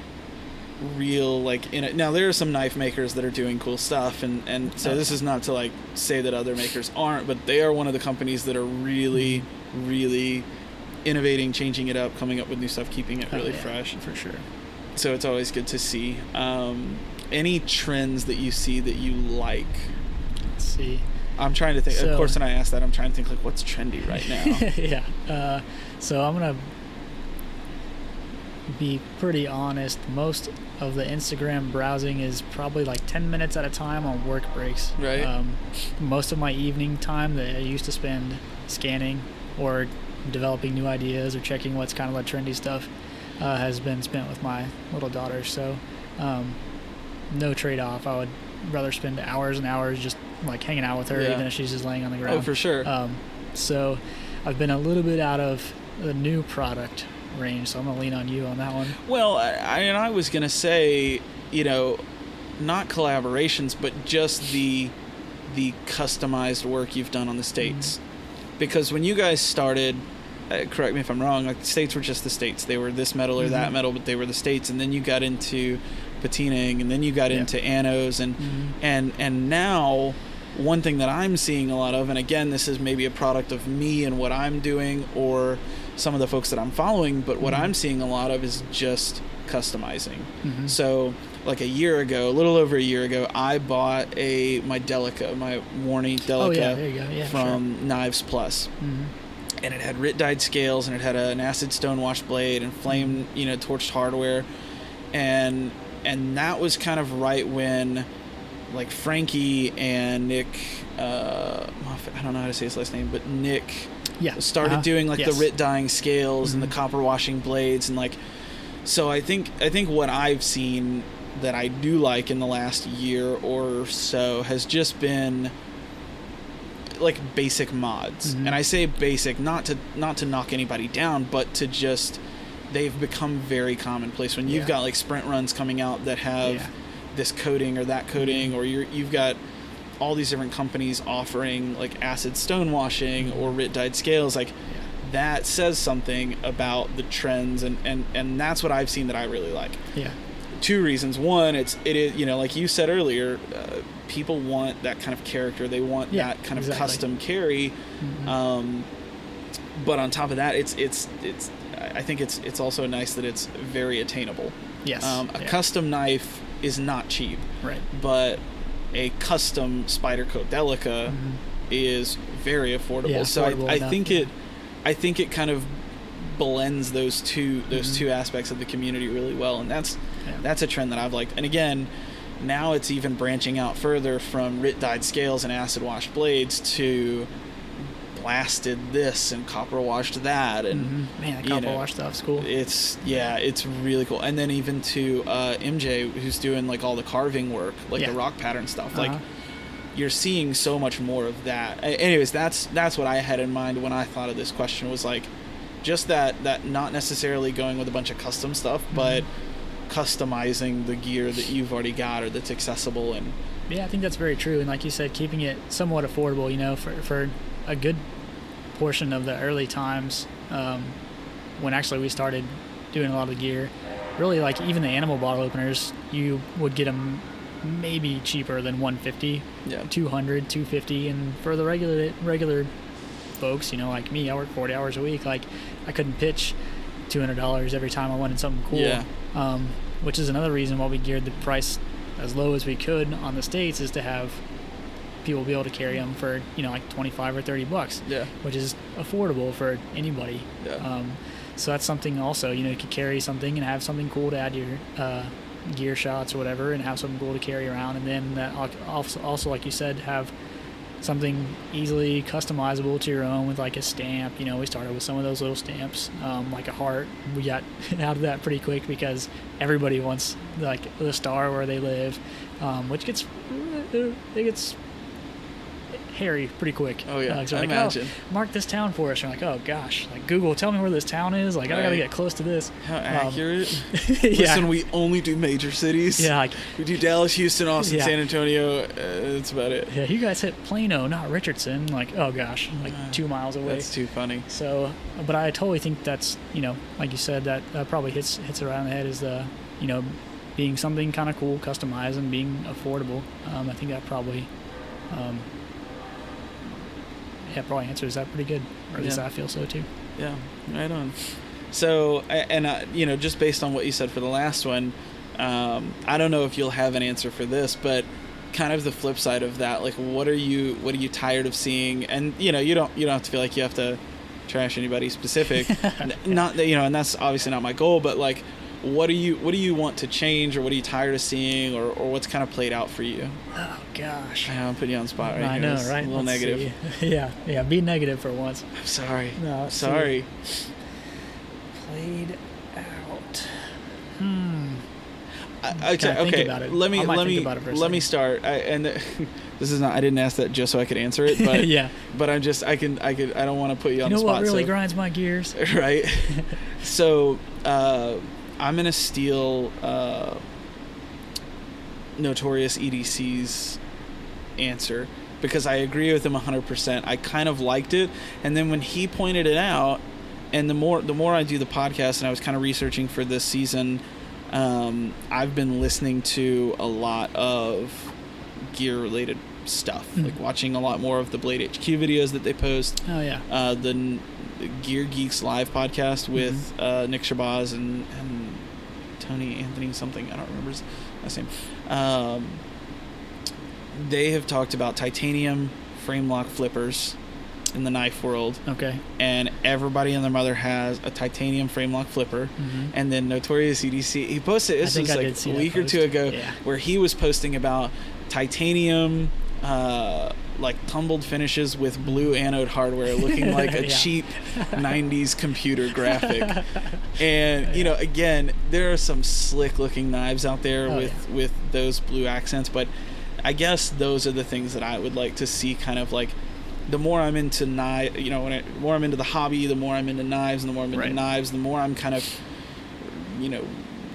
Speaker 1: real, like, now there are some knife makers that are doing cool stuff, and so this is not to like say that other makers aren't, but they are one of the companies that are really innovating, changing it up, coming up with new stuff, keeping it really fresh.
Speaker 2: For sure.
Speaker 1: So it's always good to see. Any trends that you see that you like?
Speaker 2: Let's see.
Speaker 1: I'm trying to think. Of course, when I ask that, I'm trying to think like what's trendy right now.
Speaker 2: Yeah. So I'm gonna be pretty honest. Most of the Instagram browsing is probably like 10 minutes at a time on work breaks.
Speaker 1: Right.
Speaker 2: Most of my evening time that I used to spend scanning or developing new ideas or checking what's kind of like trendy stuff has been spent with my little daughter. So no trade-off. I would rather spend hours and hours just like hanging out with her, even if she's just laying on the ground.
Speaker 1: Oh, for sure.
Speaker 2: So I've been a little bit out of the new product range, so I'm going to lean on you on that one.
Speaker 1: Well, I was going to say, not collaborations, but just the customized work you've done on the States. Mm-hmm. Because when you guys started, correct me if I'm wrong, like the States were just the States. They were this metal or that metal, but they were the States. And then you got into patinaing, and then you got into anos, and now one thing that I'm seeing a lot of, and again, this is maybe a product of me and what I'm doing or some of the folks that I'm following, but what I'm seeing a lot of is just customizing. Mm-hmm. So like a little over a year ago, I bought my Delica, my Warney Delica from Knives Plus. Mm-hmm. And it had writ-dyed scales, and it had an acid stonewash blade and flame, torched hardware. And that was kind of right when like Frankie and Nick, I don't know how to say his last name, but Nick started doing like the writ dyeing scales and the copper washing blades, and like, so I think what I've seen that I do like in the last year or so has just been like basic mods. And I say basic not to knock anybody down, but to just, they've become very commonplace when you've got like sprint runs coming out that have this coating or that coating, or you've got all these different companies offering like acid stone washing or writ dyed scales. Like that says something about the trends, and that's what I've seen that I really like. Two reasons. One, it is like you said earlier, people want that kind of character, they want that kind of custom carry. But on top of that, it's I think it's also nice that it's very attainable. A custom knife is not cheap, right? But a custom Spyderco Delica is very affordable. So I think it kind of blends those two aspects of the community really well, and that's a trend that I've liked. And again, now it's even branching out further from writ dyed scales and acid wash blades to blasted this and copper washed that, and
Speaker 2: man, copper wash stuff's cool.
Speaker 1: It's really cool. And then even to MJ, who's doing like all the carving work, like the rock pattern stuff. Like you're seeing so much more of that. Anyways, that's what I had in mind when I thought of this question, was like just that not necessarily going with a bunch of custom stuff, but customizing the gear that you've already got or that's accessible. And
Speaker 2: I think that's very true. And like you said, keeping it somewhat affordable, for a good portion of the early times, when actually we started doing a lot of the gear, really, like even the animal bottle openers, you would get them maybe cheaper than $150, $200, $250, and for the regular folks, like me, I work 40 hours a week, like I couldn't pitch $200 every time I wanted something cool. Which is another reason why we geared the price as low as we could on the States, is to have people be able to carry them for like $25 or $30, which is affordable for anybody. So that's something also, you could carry something and have something cool to add to your gear shots or whatever, and have something cool to carry around. And then that also, like you said, have something easily customizable to your own with like a stamp. We started with some of those little stamps, like a heart. We got out of that pretty quick because everybody wants like the star where they live, which gets hairy pretty quick.
Speaker 1: Oh yeah,
Speaker 2: so
Speaker 1: I
Speaker 2: like,
Speaker 1: imagine.
Speaker 2: Oh, mark this town for us. And I'm like, oh gosh, like Google, tell me where this town is. Like I gotta get close to this.
Speaker 1: How accurate.
Speaker 2: Yeah.
Speaker 1: Listen, we only do major cities.
Speaker 2: Yeah, like,
Speaker 1: we do Dallas, Houston, Austin,
Speaker 2: Yeah.
Speaker 1: San Antonio. That's about it.
Speaker 2: yeah, you guys hit Plano, not Richardson. Like, oh gosh, like 2 miles away.
Speaker 1: That's too funny.
Speaker 2: So, but I totally think that's, like you said, that probably hits around the head is the, being something kind of cool, customized, and being affordable. I think that probably, probably answers that pretty good. Or at least I feel so too.
Speaker 1: Yeah, right on. So, just based on what you said for the last one, I don't know if you'll have an answer for this, but kind of the flip side of that, like, what are you tired of seeing? And you don't have to feel like you have to trash anybody specific. Not that, and that's obviously not my goal, but like, what do you want to change, or what are you tired of seeing, or what's kind of played out for you?
Speaker 2: Oh gosh,
Speaker 1: I'm putting you on the spot right
Speaker 2: I
Speaker 1: here.
Speaker 2: know,
Speaker 1: It's
Speaker 2: right?
Speaker 1: A little
Speaker 2: Let's
Speaker 1: negative.
Speaker 2: see. Yeah. Be negative for once.
Speaker 1: I'm sorry.
Speaker 2: No,
Speaker 1: sorry.
Speaker 2: Played out.
Speaker 1: Okay. Let me start. This is not. I didn't ask that just so I could answer it, but
Speaker 2: yeah.
Speaker 1: But I don't want to put you on the spot.
Speaker 2: You know what really grinds my gears?
Speaker 1: Right. So I'm gonna steal Notorious EDC's answer, because I agree with him 100%. I kind of liked it, and then when he pointed it out, and the more I do the podcast, and I was kind of researching for this season, I've been listening to a lot of gear related stuff, like watching a lot more of the Blade HQ videos that they post.
Speaker 2: Oh yeah.
Speaker 1: The Gear Geeks live podcast with Nick Shabazz and Tony Anthony something, I don't remember his last name. They have talked about titanium frame lock flippers in the knife world.
Speaker 2: Okay.
Speaker 1: And everybody and their mother has a titanium frame lock flipper. And then Notorious EDC, he posted, this was like a week or two ago, where he was posting about titanium like tumbled finishes with blue anode hardware, looking like a cheap 90s computer graphic. And again, there are some slick looking knives out there with those blue accents, but I guess those are the things that I would like to see. Kind of like, the more I'm into the more I'm into the hobby, the more I'm into knives, and the more I'm into knives, the more I'm kind of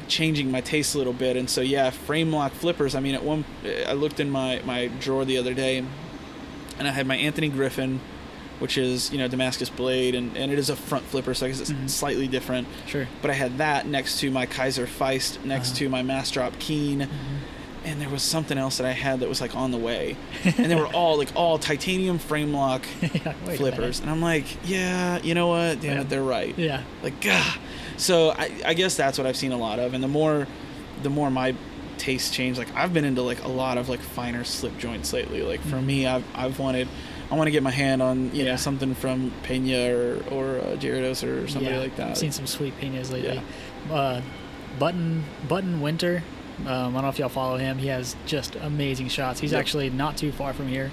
Speaker 1: changing my taste a little bit. And so frame lock flippers, I mean, I looked in my drawer the other day, and I had my Anthony Griffin, which is Damascus blade, and it is a front flipper, so I guess it's slightly different.
Speaker 2: Sure.
Speaker 1: But I had that next to my Kaiser Feist, next to my Mastrop Keen, and there was something else that I had that was like on the way, and they were all titanium frame lock flippers, and I'm like, you know what, damn it, they're right.
Speaker 2: Yeah.
Speaker 1: Like, gah. So I guess that's what I've seen a lot of, and the more my taste changed, like, I've been into like a lot of like finer slip joints lately. Like for me, I want to get my hand on something from Pena or Gyarados or somebody like that.
Speaker 2: I've seen some sweet Penas lately. Button Winter. I don't know if y'all follow him. He has just amazing shots. He's actually not too far from here.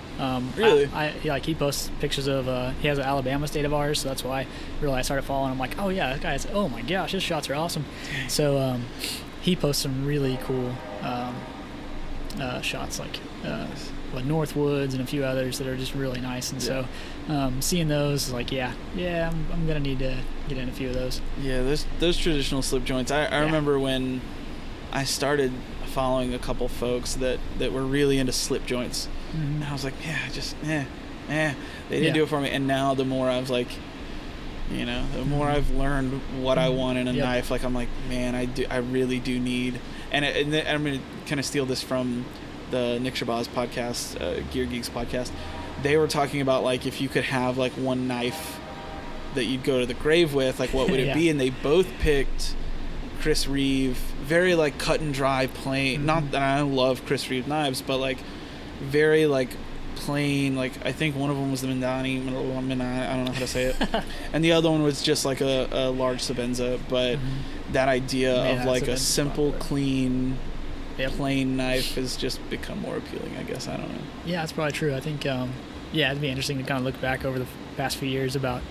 Speaker 1: Really?
Speaker 2: He posts pictures of. He has an Alabama state of ours, so that's why I started following him. Like, oh yeah, that guy's. Oh my gosh, his shots are awesome. So he posts some really cool shots, like Northwoods and a few others that are just really nice. And so seeing those is like, I'm gonna need to get in a few of those. Yeah,
Speaker 1: those traditional slip joints. I remember when I started following a couple folks that were really into slip joints, and I was like, they didn't do it for me. And now the more I've like, the more I've learned what I want in a knife, like, I'm like, man, I really do need, and I'm going to kind of steal this from the Nick Shabazz podcast, Gear Geeks podcast. They were talking about, like, if you could have like one knife that you'd go to the grave with, like, what would it be? And they both picked Chris Reeve, very like cut and dry, plain. Not that I love Chris Reeve knives, but like very like plain. Like, I think one of them was the Mindani, I don't know how to say it, and the other one was just like a large Sabenza. But that idea of like a simple, clean, plain knife has just become more appealing, I guess. I don't know. Yeah,
Speaker 2: that's probably true. I think it'd be interesting to kind of look back over the past few years about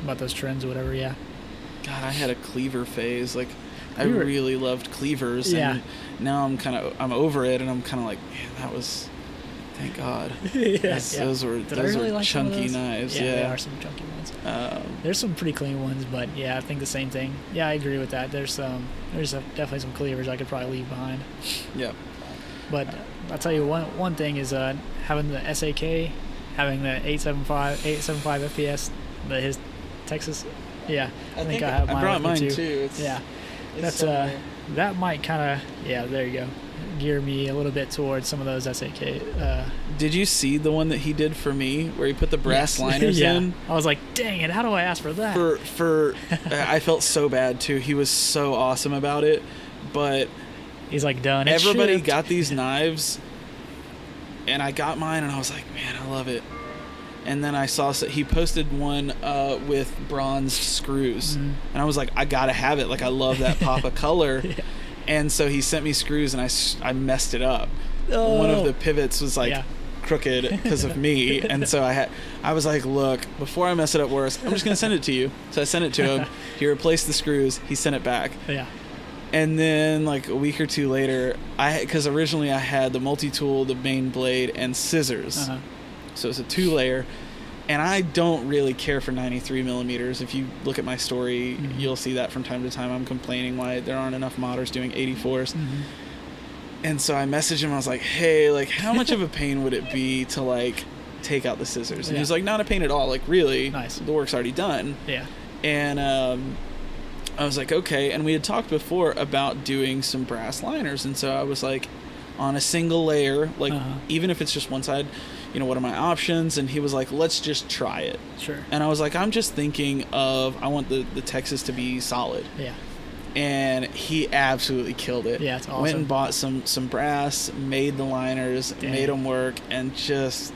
Speaker 2: those trends or whatever.
Speaker 1: God, I had a cleaver phase. Like, I really loved cleavers, and now I'm over it, and I'm kind of like, man, Thank God.
Speaker 2: Yeah.
Speaker 1: Those were
Speaker 2: Like
Speaker 1: chunky knives.
Speaker 2: Yeah,
Speaker 1: Yeah,
Speaker 2: they are some chunky ones. There's some pretty clean ones, but yeah, I think the same thing. Yeah, I agree with that. There's definitely some cleavers I could probably leave behind.
Speaker 1: Yeah.
Speaker 2: But I'll tell you one thing is having the SAK, having the 875 FPS, his Texas. Yeah, I think I have mine.
Speaker 1: I brought mine
Speaker 2: too. That's that might kind of there you go, gear me a little bit towards some of those SAK.
Speaker 1: Did you see the one that he did for me where he put the brass liners in?
Speaker 2: I was like, dang it, how do I ask for that?
Speaker 1: For I felt so bad too. He was so awesome about it, but
Speaker 2: he's like, done.
Speaker 1: Everybody got these knives, and I got mine, and I was like, man, I love it. And then I saw he posted one with bronze screws, and I was like, I gotta have it. Like, I love that pop of color. Yeah. And so he sent me screws, and I messed it up. Oh. One of the pivots was like crooked because of me, and so I was like, look, before I mess it up worse, I'm just gonna send it to you. So I sent it to him. He replaced the screws. He sent it back.
Speaker 2: Yeah.
Speaker 1: And then like a week or two later, because originally I had the multi-tool, the main blade, and scissors. Uh-huh. So it's a 2-layer, and I don't really care for 93 millimeters. If you look at my story, you'll see that from time to time I'm complaining why there aren't enough modders doing 84s. And so I messaged him. I was like, hey, like, how much of a pain would it be to like take out the scissors? And he was like, not a pain at all. Like, really, nice. The work's already done.
Speaker 2: Yeah.
Speaker 1: And I was like, okay. And we had talked before about doing some brass liners, and so I was like, on a single layer, like even if it's just one side, what are my options? And he was like, let's just try it.
Speaker 2: Sure.
Speaker 1: And I was like, I'm just thinking of, I want the Texas to be solid.
Speaker 2: Yeah.
Speaker 1: And he absolutely killed it.
Speaker 2: Yeah, it's awesome.
Speaker 1: Went and bought some brass, made the liners, made them work, and just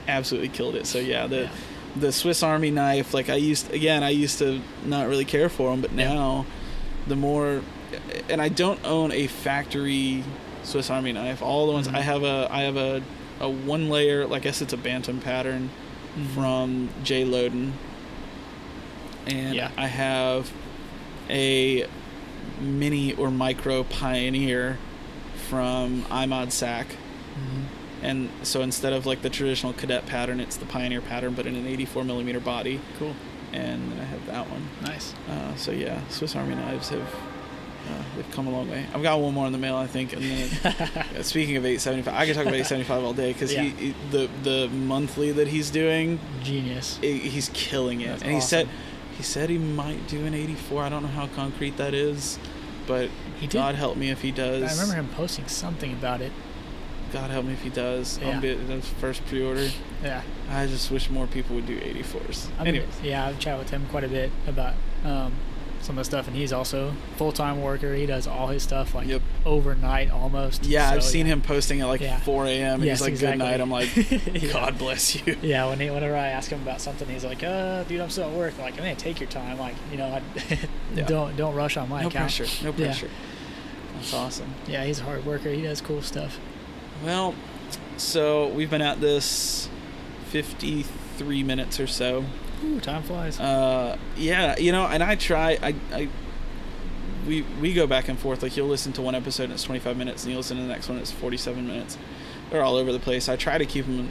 Speaker 1: absolutely killed it. So yeah, the Swiss Army knife, like I used to not really care for them, but now the more, and I don't own a factory Swiss Army knife. All the ones I have a 1-layer, like I guess it's a bantam pattern from J. Loden, and I have a mini or micro Pioneer from iMod Sac. And so instead of like the traditional cadet pattern, it's the Pioneer pattern, but in an 84 millimeter body.
Speaker 2: Cool.
Speaker 1: And then I have that one.
Speaker 2: Nice.
Speaker 1: So yeah, Swiss Army knives they've come a long way. I've got one more in the mail, I think. And then, speaking of 875, I could talk about 875 all day because the monthly that he's doing,
Speaker 2: genius.
Speaker 1: He's killing it.
Speaker 2: That's
Speaker 1: and
Speaker 2: awesome.
Speaker 1: he said he might do an 84. I don't know how concrete that is, but God help me if he does.
Speaker 2: I remember him posting something about it.
Speaker 1: God help me if he does. I'll be the first pre-order.
Speaker 2: Yeah.
Speaker 1: I just wish more people would do 84s. Anyways.
Speaker 2: Yeah, I've chatted with him quite a bit about some of the stuff, and he's also full-time worker. He does all his stuff like overnight almost.
Speaker 1: Yeah, I've seen him posting at like 4 a.m. and he's like, exactly. Good night. I'm like, God bless you.
Speaker 2: Yeah, whenever I ask him about something, he's like, dude, I'm still at work. I'm like, man, take your time. Like, don't rush on my account.
Speaker 1: No pressure. That's awesome.
Speaker 2: Yeah, he's a hard worker. He does cool stuff.
Speaker 1: Well, so we've been at this 53 minutes or so.
Speaker 2: Ooh, time flies.
Speaker 1: Yeah, and I try. We go back and forth. Like, you'll listen to one episode and it's 25 minutes, and you listen to the next one, it's 47 minutes. They're all over the place. I try to keep them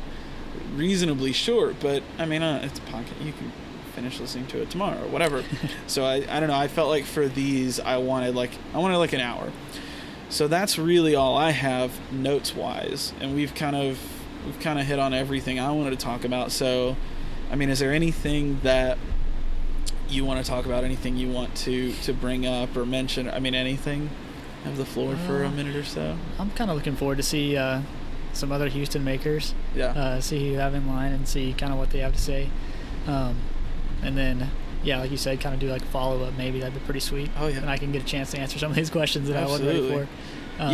Speaker 1: reasonably short, but I mean, it's a podcast. You can finish listening to it tomorrow or whatever. So I don't know. I felt like for these, I wanted like an hour. So that's really all I have notes wise, and we've kind of hit on everything I wanted to talk about. So, I mean, is there anything that you want to talk about? Anything you want to bring up or mention? I mean, anything? Have the floor for a minute or so. I'm
Speaker 2: kind of looking forward to see some other Houston makers.
Speaker 1: Yeah.
Speaker 2: See who you have in line and see kind of what they have to say, and then. Yeah, like you said, kind of do like a follow-up maybe. That'd be pretty sweet.
Speaker 1: Oh, yeah.
Speaker 2: And I can get a chance to answer some of these questions that I wasn't ready for.
Speaker 1: I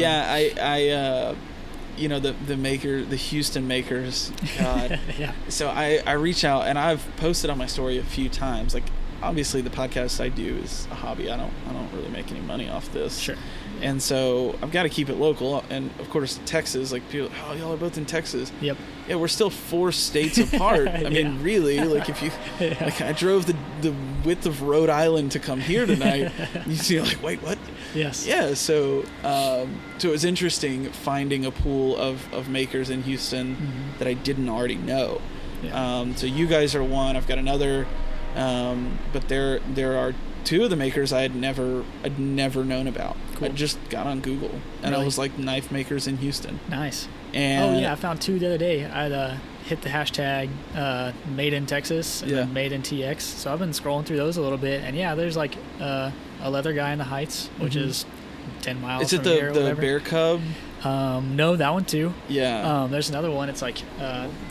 Speaker 1: the Houston makers, God.
Speaker 2: Yeah.
Speaker 1: So I reach out, and I've posted on my story a few times. Like, obviously the podcast I do is a hobby. I don't really make any money off this.
Speaker 2: Sure.
Speaker 1: And so I've got to keep it local. And of course, Texas, like people, oh, y'all are both in Texas.
Speaker 2: Yep.
Speaker 1: Yeah, we're still 4 states apart. I mean, really, like if you, like I drove the width of Rhode Island to come here tonight. You see, like, wait, what?
Speaker 2: Yes.
Speaker 1: Yeah. So, so it was interesting finding a pool of makers in Houston that I didn't already know. Yeah. So you guys are one. I've got another, but there are 2 of the makers I'd never known about. Cool. I just got on Google and I was like, knife makers in Houston.
Speaker 2: Nice.
Speaker 1: And
Speaker 2: I found 2 the other day. I hit the hashtag made in Texas and then made in TX. So I've been scrolling through those a little bit, and there's like a leather guy in the Heights, which is 10 miles.
Speaker 1: Is it
Speaker 2: from here
Speaker 1: the Bear Cub?
Speaker 2: No, that one too.
Speaker 1: Yeah.
Speaker 2: There's another one. It's like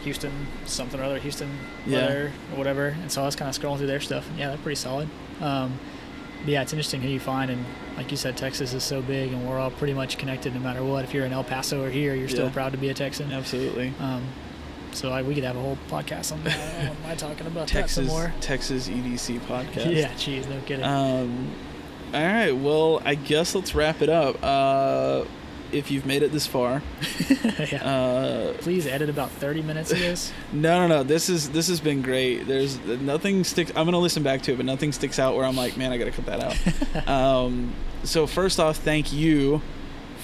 Speaker 2: Houston something or other, Houston leather or whatever. And so I was kind of scrolling through their stuff. Yeah, they're pretty solid. But yeah, it's interesting who you find, and like you said, Texas is so big, and we're all pretty much connected no matter what. If you're in El Paso or here, you're still proud to be a Texan.
Speaker 1: Absolutely.
Speaker 2: So we could have a whole podcast on that. Am I talking about
Speaker 1: Texas,
Speaker 2: that some more?
Speaker 1: Texas EDC podcast.
Speaker 2: Yeah, geez, no kidding.
Speaker 1: All right, well, I guess let's wrap it up. If you've made it this far,
Speaker 2: please edit about 30 minutes of this.
Speaker 1: No. This has been great. There's nothing sticks. I'm gonna listen back to it, but nothing sticks out where I'm like, man, I gotta cut that out. So first off, thank you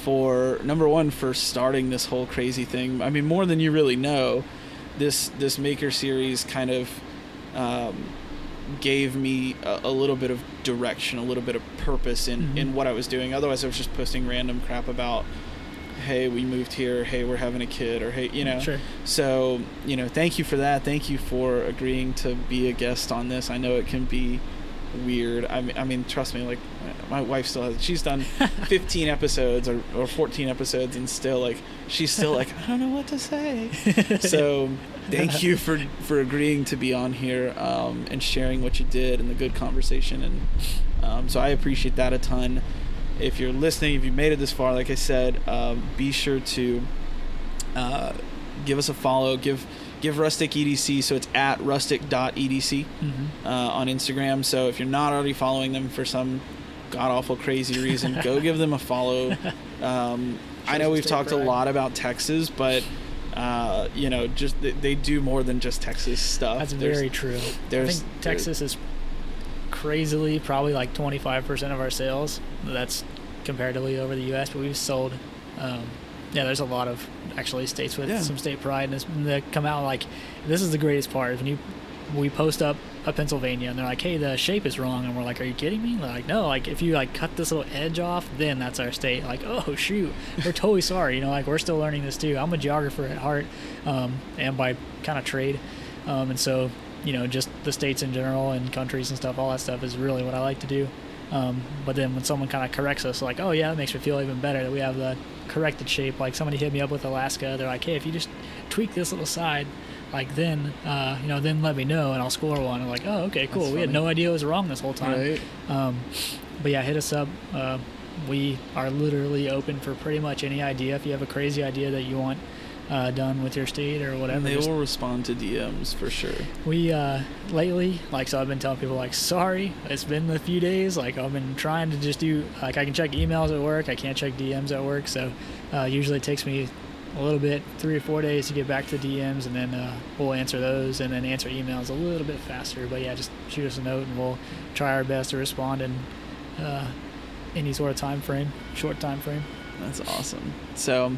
Speaker 1: for number one for starting this whole crazy thing. I mean, more than you really know, this maker series kind of gave me a little bit of direction, a little bit of purpose in what I was doing. Otherwise, I was just posting random crap about, hey, we moved here, hey, we're having a kid, or hey, Sure. So, thank you for that. Thank you for agreeing to be a guest on this. I know it can be weird. I mean, trust me, like, my wife she's done 15 episodes or 14 episodes, and still, like, she's still like, I don't know what to say. So thank you for agreeing to be on here and sharing what you did and the good conversation. And so I appreciate that a ton. If you're listening, if you made it this far, like I said, be sure to give us a follow. Give Rustic EDC, so it's at rustic.edc on Instagram. So if you're not already following them for some god-awful crazy reason, go give them a follow. I know we've talked a lot about Texas, but just they do more than just Texas stuff.
Speaker 2: That's very true. I think Texas is crazily probably like 25% of our sales. That's comparatively over the U.S., but we've sold there's a lot of actually states with some state pride, and they come out like, this is the greatest part. When we post up a Pennsylvania and they're like, hey, the shape is wrong, and we're like, are you kidding me? They're like, no, like if you like cut this little edge off, then that's our state. Like, oh shoot, we're totally sorry. Like we're still learning this too. I'm a geographer at heart, and by kind of trade, and so just the states in general and countries and stuff, all that stuff is really what I like to do. But then when someone kind of corrects us, like, oh yeah, that makes me feel even better that we have the corrected shape. Like somebody hit me up with Alaska, they're like, hey, if you just tweak this little side, like then then let me know and I'll score one. I'm like, oh, okay, cool. We had no idea it was wrong this whole time. Right. But yeah, hit us up. We are literally open for pretty much any idea. If you have a crazy idea that you want done with your state or whatever,
Speaker 1: and they will respond to DMs for sure.
Speaker 2: We lately, so I've been telling people, like, sorry, it's been a few days, like I've been trying to just do, like, I can check emails at work, I can't check DMs at work, so usually it takes me a little bit, 3 or 4 days to get back to DMs, and then we'll answer those and then answer emails a little bit faster. But yeah, just shoot us a note and we'll try our best to respond in any sort of short time frame.
Speaker 1: That's awesome. So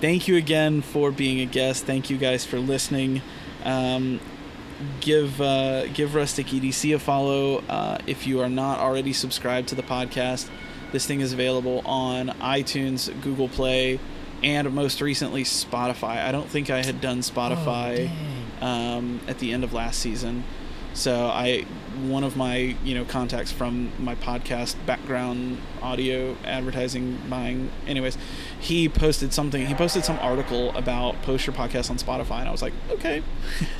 Speaker 1: thank you again for being a guest. Thank you guys for listening. Give Rustic EDC a follow. If you are not already subscribed to the podcast, this thing is available on iTunes, Google Play, and most recently Spotify. I don't think I had done Spotify at the end of last season. So one of my contacts from my podcast background audio advertising buying, anyways, he posted some article about post your podcast on Spotify, and I was like, okay.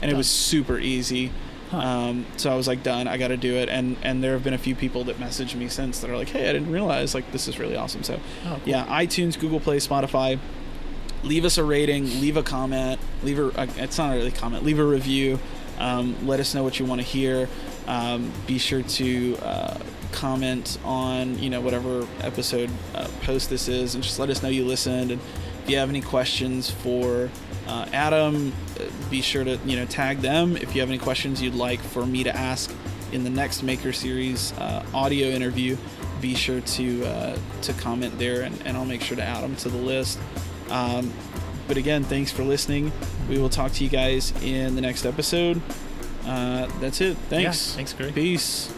Speaker 1: And it was super easy. So I was like, done, I got to do it. And there have been a few people that messaged me since that are like, hey, I didn't realize, like, this is really awesome. So cool. Yeah, iTunes, Google Play, Spotify, leave us a rating, leave a comment, it's not really a comment, leave a review. Let us know what you want to hear. Be sure to comment on whatever episode post this is, and just let us know you listened. And if you have any questions for Adam, be sure to tag them. If you have any questions you'd like for me to ask in the next Maker Series audio interview, be sure to comment there, and I'll make sure to add them to the list. But again, thanks for listening. We will talk to you guys in the next episode. That's it. Thanks.
Speaker 2: Yeah, thanks, Greg.
Speaker 1: Peace.